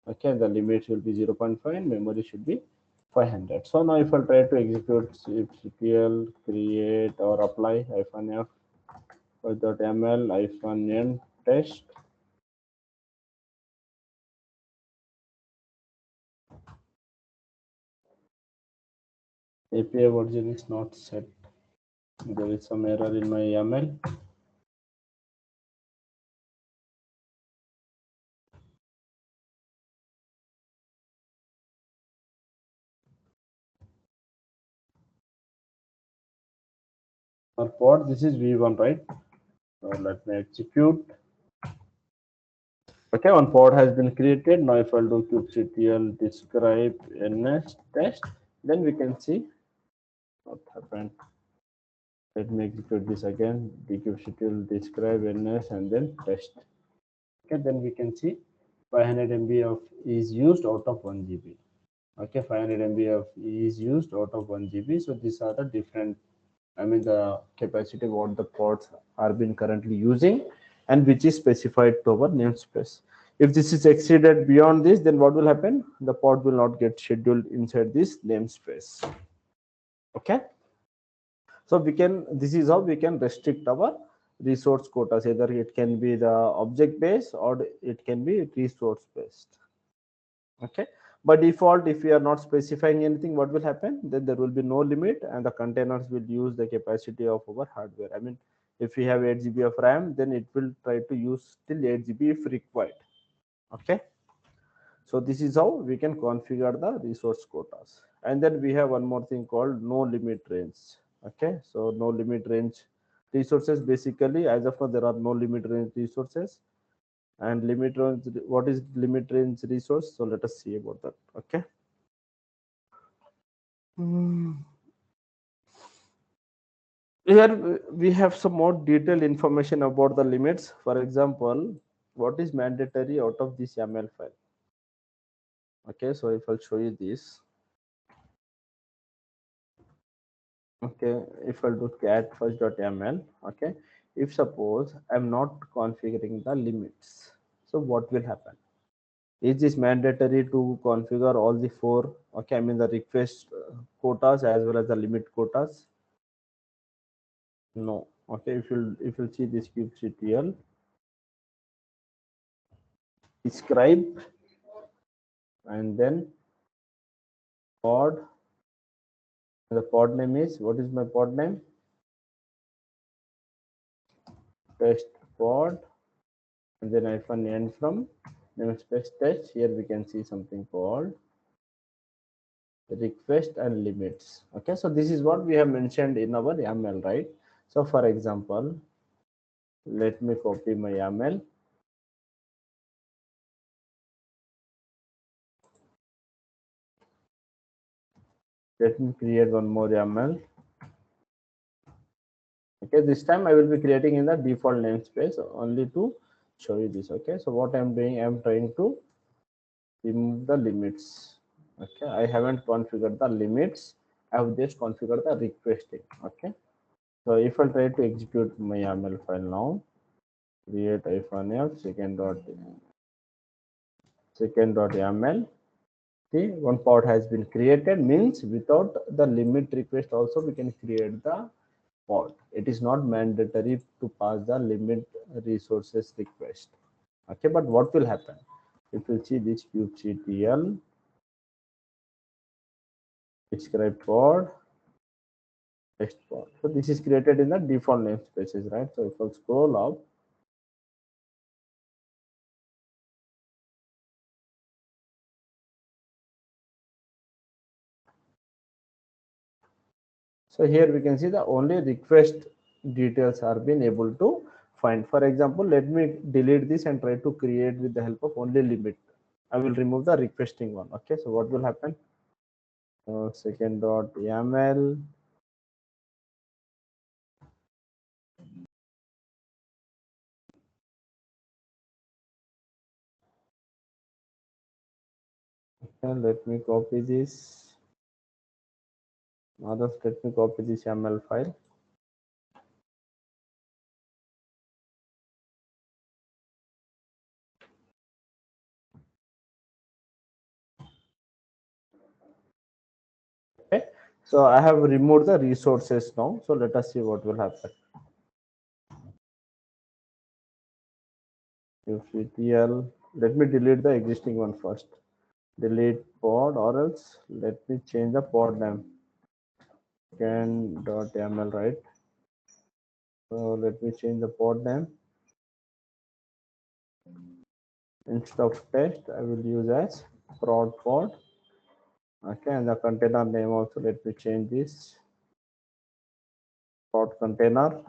Okay, the limits will be 0.5 and memory should be 500. So now if I try to execute cpl create or apply -f .ml -n test, API version is not set. There is some error in my YAML. our pod. This is v1, right? So let me execute. Okay, one pod has been created. Now if I'll do kubectl describe ns test, then we can see what happened. Let me execute this again. Kubectl describe ns and then test. Okay, then we can see 500 MB of is used out of 1 GB. Okay, 500 MB of is used out of 1 GB. So these are the different, I mean the capacity what the pods are being currently using and which is specified to our namespace. If this is exceeded beyond this, then what will happen? The pod will not get scheduled inside this namespace. Okay. So we can, this is how we can restrict our resource quotas. Either it can be the object based or it can be resource based. Okay. By default, if we are not specifying anything, what will happen? Then there will be no limit and the containers will use the capacity of our hardware. I mean, if we have 8 GB of RAM, then it will try to use till 8 GB if required. Okay. So this is how we can configure the resource quotas. And then we have one more thing called no limit range. Okay, so no limit range resources, basically as of now there are no limit range resources. And limit range, what is limit range resource? So let us see about that. Okay. Here we have some more detailed information about the limits. For example, what is mandatory out of this YAML file? Okay, so if I'll show you this. Okay, if I'll do cat first.yaml. Okay, if suppose I'm not configuring the limits, so what will happen? Is this mandatory to configure all the four? Okay, I mean the request quotas as well as the limit quotas. No. Okay, if you'll see this kubectl describe and then pod, the pod name is, what is my pod name? Test pod, and then -n from namespace test. Here we can see something called request and limits. Okay, so this is what we have mentioned in our YAML, right? So for example, let me copy my YAML. Let me create one more YAML. Okay, this time I will be creating in the default namespace only to show you this. Okay, so what I'm doing, I'm trying to remove the limits. Okay, I haven't configured the limits, I have just configured the requesting. Okay, so if I try to execute my YAML file now, create -f second.yaml. See, one pod has been created, means without the limit request also we can create the pod. It is not mandatory to pass the limit resources request. Okay, but what will happen if you see this kubectl describe pod text pod? So this is created in the default namespaces, right? So if I scroll up, so here we can see the only request details are being able to find. For example, let me delete this and try to create with the help of only limit. I will remove the requesting one. Okay, so what will happen? Second.yaml. Okay, let me copy this. Others, let me copy this YAML file. Okay, so I have removed the resources now. So let us see what will happen. kubectl, let me delete the existing one first. Delete pod, or else let me change the pod name. Can.yaml, right? So let me change the pod name. Instead of test, I will use as prod pod. Okay, and the container name also, let me change this. pod container.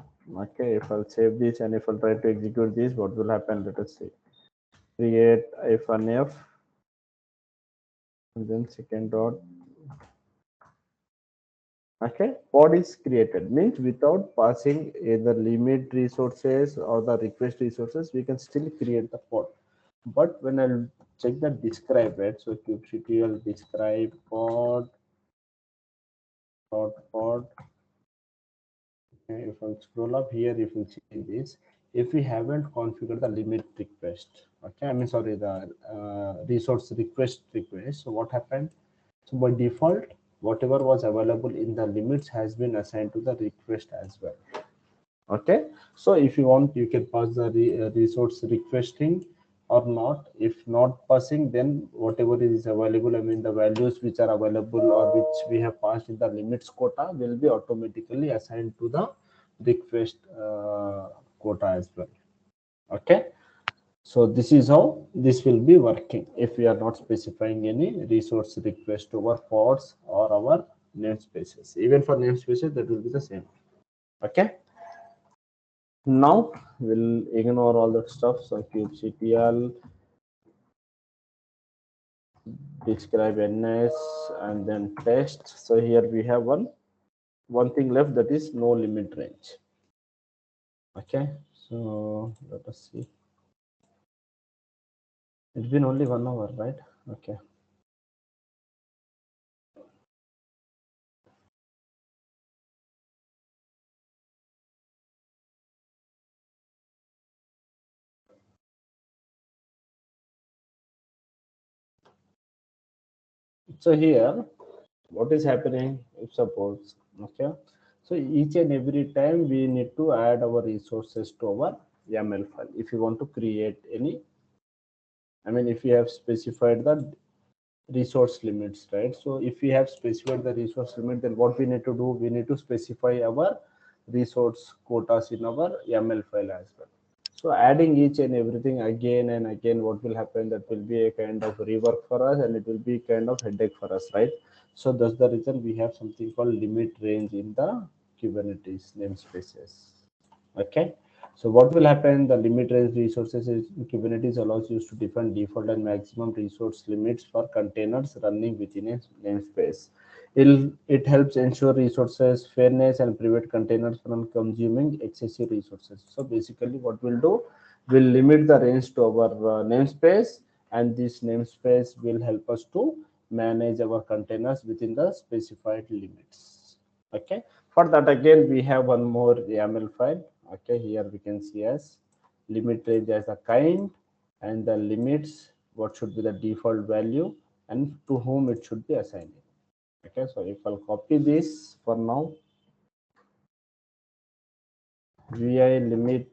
Okay, if I'll save this and if I'll try to execute this, what will happen? Let us see. Create -f and then second dot. Okay, pod is created means without passing either limit resources or the request resources, we can still create the pod. But when I'll check the describe it, so kubectl describe pod pod. Okay, if I scroll up here, if you see this, if we haven't configured the limit request, okay, I mean sorry, the resource request. So what happened? So by default, whatever was available in the limits has been assigned to the request as well. Okay, so if you want, you can pass the resource requesting or not. If not passing, then whatever is available, I mean the values which are available or which we have passed in the limits quota will be automatically assigned to the request quota as well. Okay, so this is how this will be working if we are not specifying any resource request over pods or our namespaces. Even for namespaces, that will be the same. Okay. Now we'll ignore all that stuff. So kubectl describe ns and then test. So here we have one thing left, that is no limit range. Okay, so let us see. It's been only 1 hour, right? Okay. So here, what is happening? If suppose, okay, so each and every time we need to add our resources to our YAML file. If you want to create any, I mean, if you have specified the resource limits, right? So if we have specified the resource limit, then what we need to do, we need to specify our resource quotas in our YAML file as well. So adding each and everything again and again, what will happen, that will be a kind of rework for us and it will be kind of headache for us, right? So that's the reason we have something called limit range in the Kubernetes namespaces. Okay, so what will happen, the limit range resources is Kubernetes allows you to define default and maximum resource limits for containers running within a namespace. It helps ensure resources fairness and prevent containers from consuming excessive resources. So basically what we'll do, we'll limit the range to our namespace, and this namespace will help us to manage our containers within the specified limits. Okay, for that again we have one more YAML file. Okay, here we can see as limit range as a kind, and the limits what should be the default value and to whom it should be assigned. Okay, so if I'll copy this for now, vi limit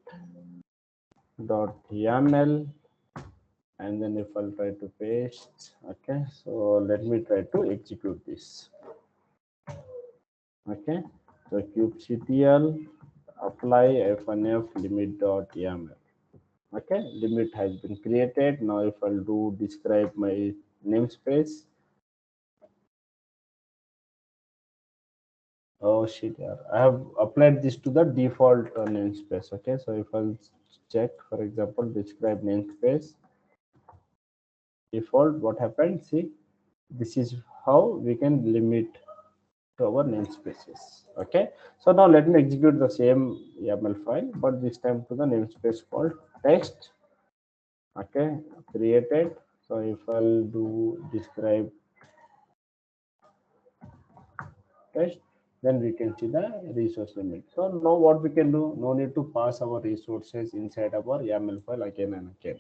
dot YAML, and then if I'll try to paste. Okay, so let me try to execute this. Okay, so kubectl apply fnf limit dot YAML. Okay, limit has been created. Now if I'll do describe my namespace. Oh shit, yeah, I have applied this to the default namespace. Okay, so if I'll check, for example, describe namespace default, what happened, see, this is how we can limit to our namespaces. Okay, so now let me execute the same YAML file, but this time to the namespace called text. Okay, created. So if I'll do describe test, then we can see the resource limit. So now what we can do, no need to pass our resources inside our YAML file again and again,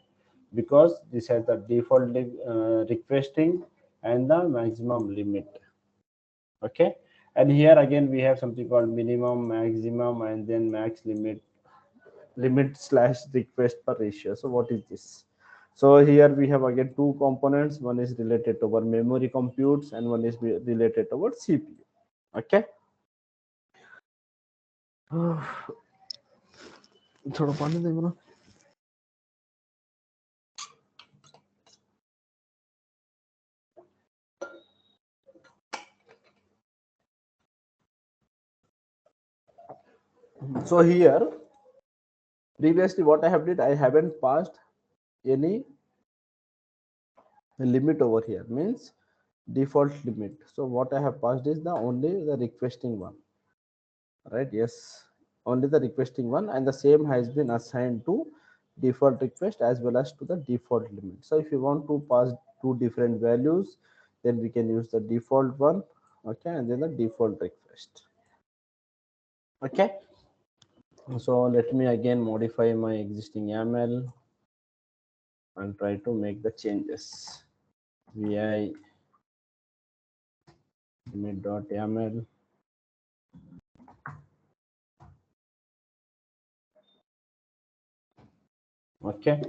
because this has the default requesting and the maximum limit. Okay, and here again we have something called minimum, maximum, and then max limit slash request per ratio. So what is this? So here we have again two components. One is related to our memory computes and one is related to our CPU. Okay. थोड़ा पानी देंगे ना. So here, previously what I have did, I haven't passed any limit over here, means default limit. So what I have passed is the only the requesting one, right? Yes, only the requesting one, and the same has been assigned to default request as well as to the default limit. So if you want to pass two different values, then we can use the default one, okay, and then the default request. Okay, so let me again modify my existing YAML and try to make the changes. Vi limit.yaml. Okay,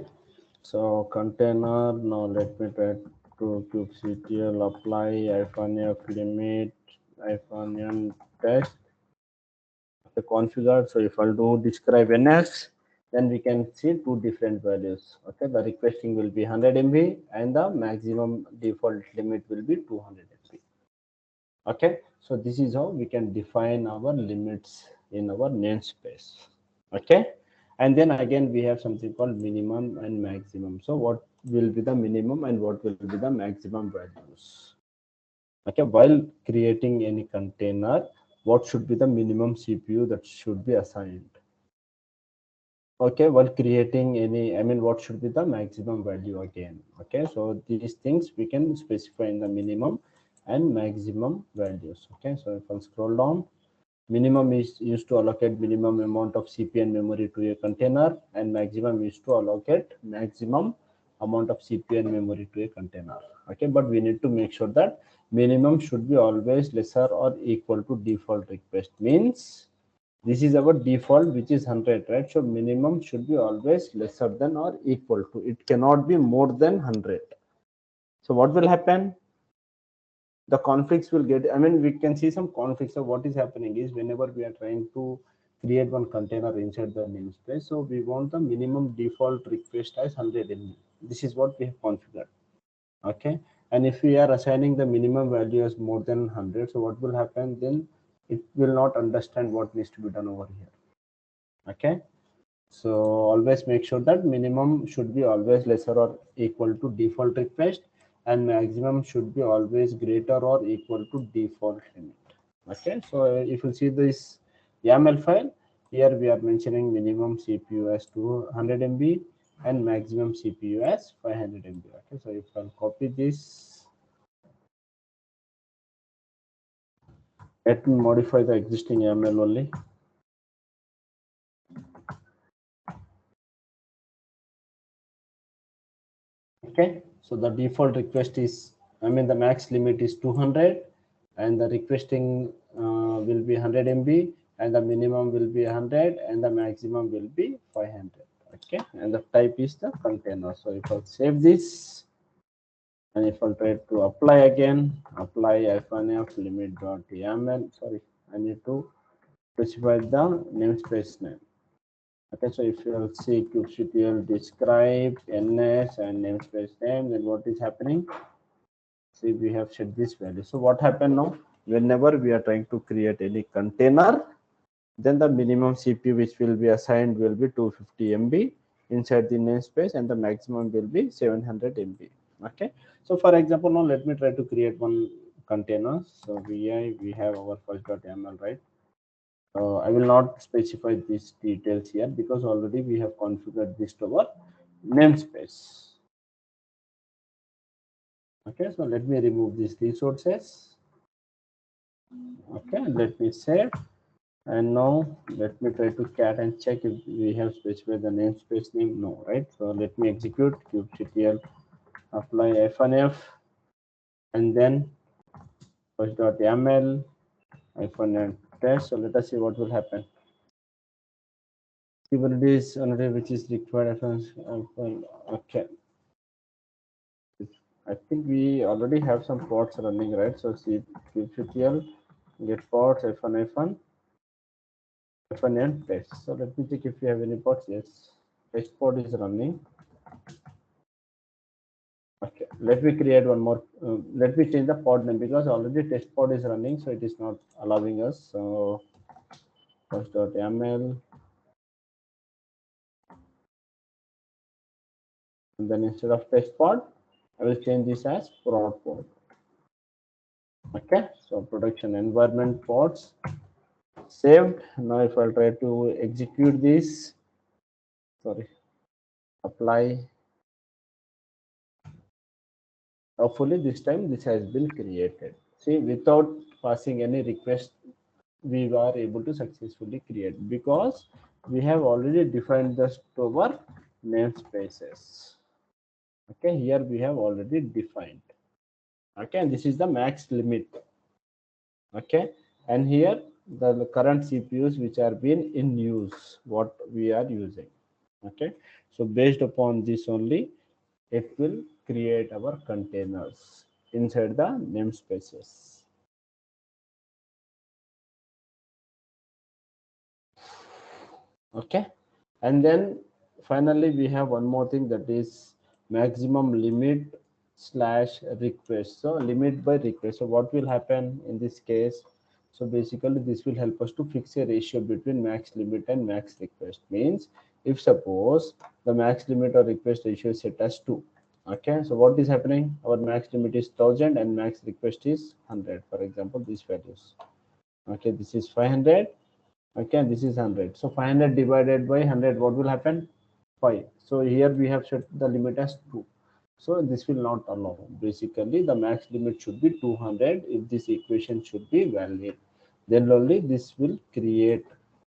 so container, now let me try to kubectl apply -f limit -n test the configured. So if I'll do describe ns, then we can see two different values. Okay, the requesting will be 100 MB and the maximum default limit will be 200 MB. Okay, so this is how we can define our limits in our namespace. Okay, and then again we have something called minimum and maximum. So what will be the minimum and what will be the maximum values? Okay, while creating any container, what should be the minimum CPU that should be assigned? Okay, while creating any, I mean, what should be the maximum value again? Okay, so these things we can specify in the minimum and maximum values. Okay, so if I scroll down, minimum is used to allocate minimum amount of CPU and memory to a container, and maximum is to allocate maximum amount of CPU and memory to a container. Okay, but we need to make sure that minimum should be always lesser or equal to default request. Means this is our default, which is 100, right? So minimum should be always lesser than or equal to, it cannot be more than 100. So what will happen? The conflicts will get, I mean, we can see some conflicts. So what is happening is whenever we are trying to create one container inside the namespace, so we want the minimum default request as 100 MB. This is what we have configured. Okay, and if we are assigning the minimum value as more than 100, so what will happen then? It will not understand what needs to be done over here. Okay, so always make sure that minimum should be always lesser or equal to default request, and maximum should be always greater or equal to default limit. Okay, so if you see this YAML file, here we are mentioning minimum CPU as 200 MB and maximum CPU as 500 MB. Okay, so if I'll copy this, let me modify the existing YAML only. Okay, so the default request is, I mean, the max limit is 200, and the requesting will be 100 MB, and the minimum will be 100, and the maximum will be 500. Okay, and the type is the container. So if I'll save this, and if I'll try to apply again, apply -f limit.yaml. Sorry, I need to specify the namespace name. Okay, so if you'll see kubectl describe ns and namespace name, then what is happening? See, we have set this value. So what happened now? Whenever we are trying to create any container, then the minimum CPU which will be assigned will be 250 MB inside the namespace, and the maximum will be 700 MB. Okay, so for example, now let me try to create one container. So we have our first.yaml, right? I will not specify these details here because already we have configured this to our namespace. Okay, so let me remove these resources. Okay, let me save. And now let me try to cat and check if we have specified the namespace name. No, right? So let me execute kubectl apply -f and then first.yaml -n test. So let us see what will happen. Kubernetes another which is required. Okay, I think we already have some pods running, right? So see kubectl get pods f1 and test. So let me check if we have any pods. Yes, test pod is running. Okay, let me create one more. Let me change the pod name because already test pod is running, so it is not allowing us. So first.yaml And then instead of test pod, I will change this as prod pod. Okay, so production environment pods saved. Now if I try to execute this, sorry, apply. Hopefully this time this has been created. See, without passing any request, we were able to successfully create because we have already defined the store namespaces. Okay, here we have already defined. Okay, and this is the max limit. Okay, and here the current CPUs which are being in use, what we are using. Okay, so based upon this only, it will create our containers inside the namespaces. Okay, and then finally we have one more thing, that is maximum limit slash request. So limit by request. So what will happen in this case? So basically this will help us to fix a ratio between max limit and max request. Means if suppose the max limit or request ratio is set as 2. Okay, so what is happening? Our max limit is 1000 and max request is 100. For example, these values. Okay, this is 500. Okay, this is 100. So 500 divided by 100, what will happen? 5. So here we have set the limit as 2. So this will not allow. Basically, the max limit should be 200 if this equation should be valid. Then only this will create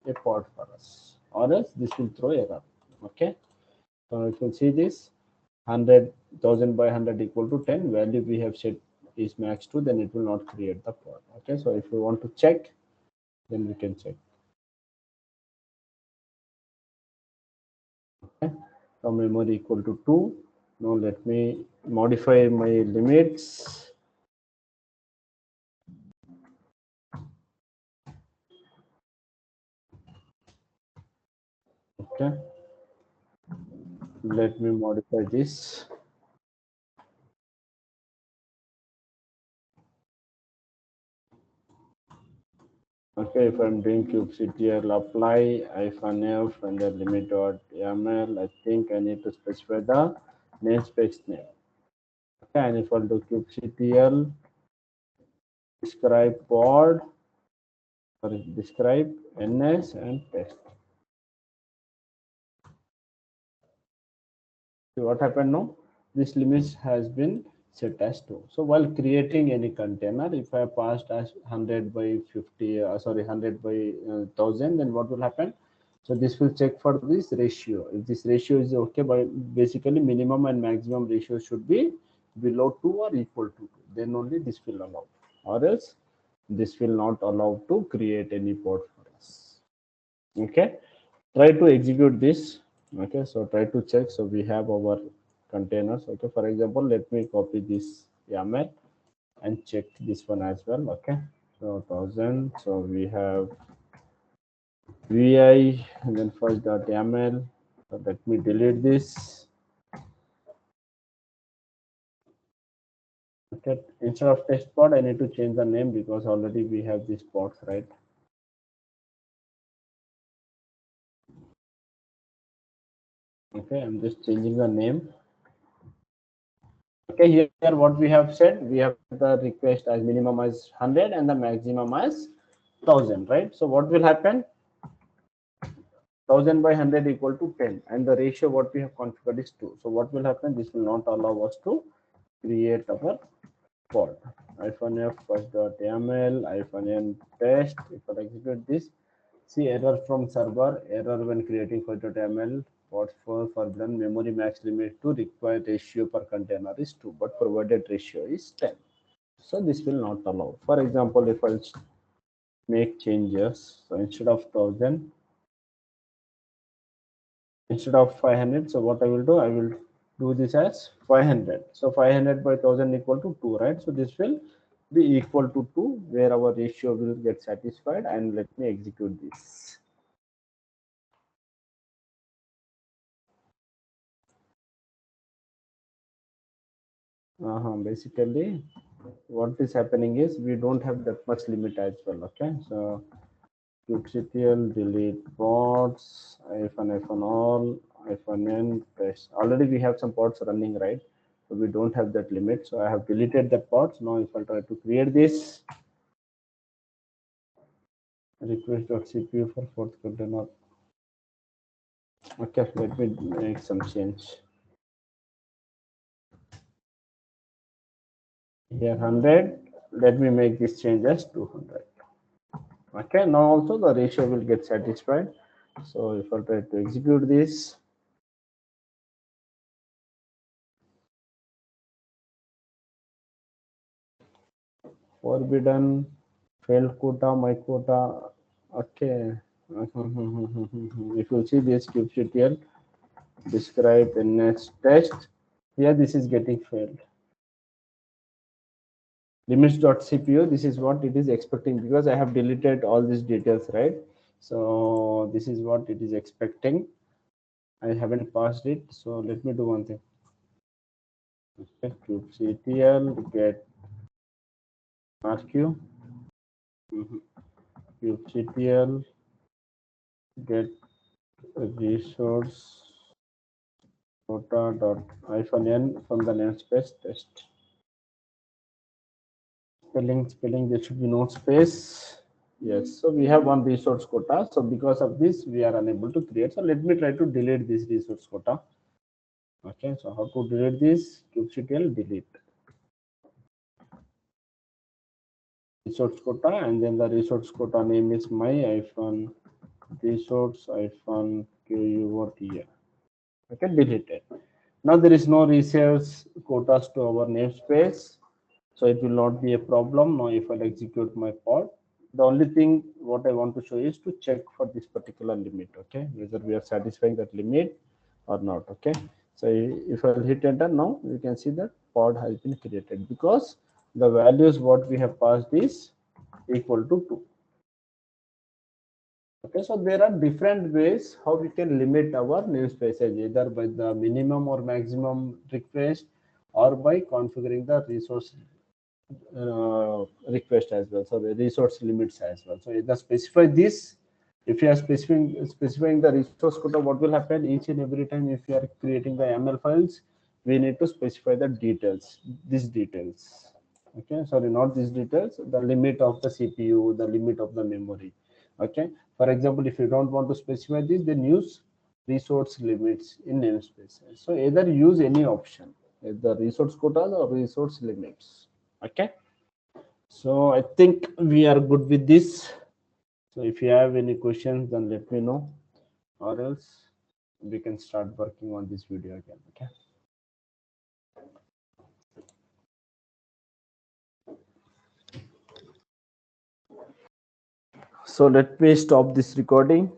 a pod for us, or else this will throw error. Okay. So if you see this, 100,000 by 100 equal to 10, value we have set is max 2, then it will not create the pod. Okay. So if you want to check, then we can check. Okay, so memory equal to 2. Now let me modify my limits. Okay, let me modify this. Okay, if I'm doing kubectl apply -f and the limit.yaml, I think I need to specify the namespace name. Okay, and if I'll do kubectl describe pod, sorry, describe ns and test. See what happened now? This limit has been set as 2. So while creating any container, if I passed as 100 by 50, sorry, 100 by 1000, then what will happen? So this will check for this ratio. If this ratio is okay, by basically minimum and maximum ratio should be below 2 or equal to 2. Then only this will allow, or else this will not allow to create any port for us. Okay, try to execute this. Okay, so try to check. So we have our containers. Okay, for example, let me copy this YAML and check this one as well. Okay, so 1000. So we have vi and then first.yaml. So let me delete this. Okay, instead of test pod, I need to change the name because already we have these pods, right? Okay, I'm just changing the name. Okay, here what we have said, we have set the request as minimum as 100 and the maximum as 1000, right? So what will happen? 1000 by 100 equal to 10, and the ratio what we have configured is 2. So what will happen? This will not allow us to create our pod. -f first.yaml -n test. If I execute this, see error from server, error when creating first.yaml. What for forbidden memory max limit to required ratio per container is 2, but provided ratio is 10. So this will not allow. For example, if I make changes, so instead of 1000, instead of 500, so what I will do, I will do this as 500. So 500 by 1000 equal to 2, right? So this will be equal to 2, where our ratio will get satisfied. And let me execute this. Basically what is happening is we don't have that much limit as well. Okay, so kubectl delete bots -all -n test. Already we have some pods running, right? So we don't have that limit. So I have deleted that pods. Now if I try to create this request.cpu for fourth container. Okay, let me make some change. Here 100. Let me make this change as 200. Okay, now also the ratio will get satisfied. So if I try to execute this, forbidden, failed quota, my quota. Okay. If you see this kubectl describe ns test, here this is getting failed. Limits.cpu, this is what it is expecting because I have deleted all these details, right? So this is what it is expecting. I haven't passed it, so let me do one thing. Okay, kubectl get rq, kubectl get resource quota dot -n from the namespace test. Spelling, there should be no space. Yes, so we have one resource quota. So because of this, we are unable to create. So let me try to delete this resource quota. Okay, so how to delete this? kubectl delete resource quota, and then the resource quota name is my hyphen resource hyphen qurt. Okay, deleted. Now there is no resource quotas to our namespace, so it will not be a problem. Now if I execute my pod, the only thing what I want to show is to check for this particular limit, okay, whether we are satisfying that limit or not. Okay, so if I'll hit enter, now you can see that pod has been created because the values what we have passed is equal to 2. Okay, so there are different ways how we can limit our namespaces, either by the minimum or maximum request or by configuring the resource request as well. So the resource limits as well. So either specify this. If you are specifying the resource quota, what will happen each and every time if you are creating the YAML files, we need to specify the details, these details. Okay, sorry, not these details, the limit of the CPU, the limit of the memory. Okay, for example, if you don't want to specify this, then use resource limits in namespaces. So either use any option, either resource quotas or resource limits. Okay, so I think we are good with this. So if you have any questions, then let me know, or else we can start working on this video again. Okay. So let me stop this recording.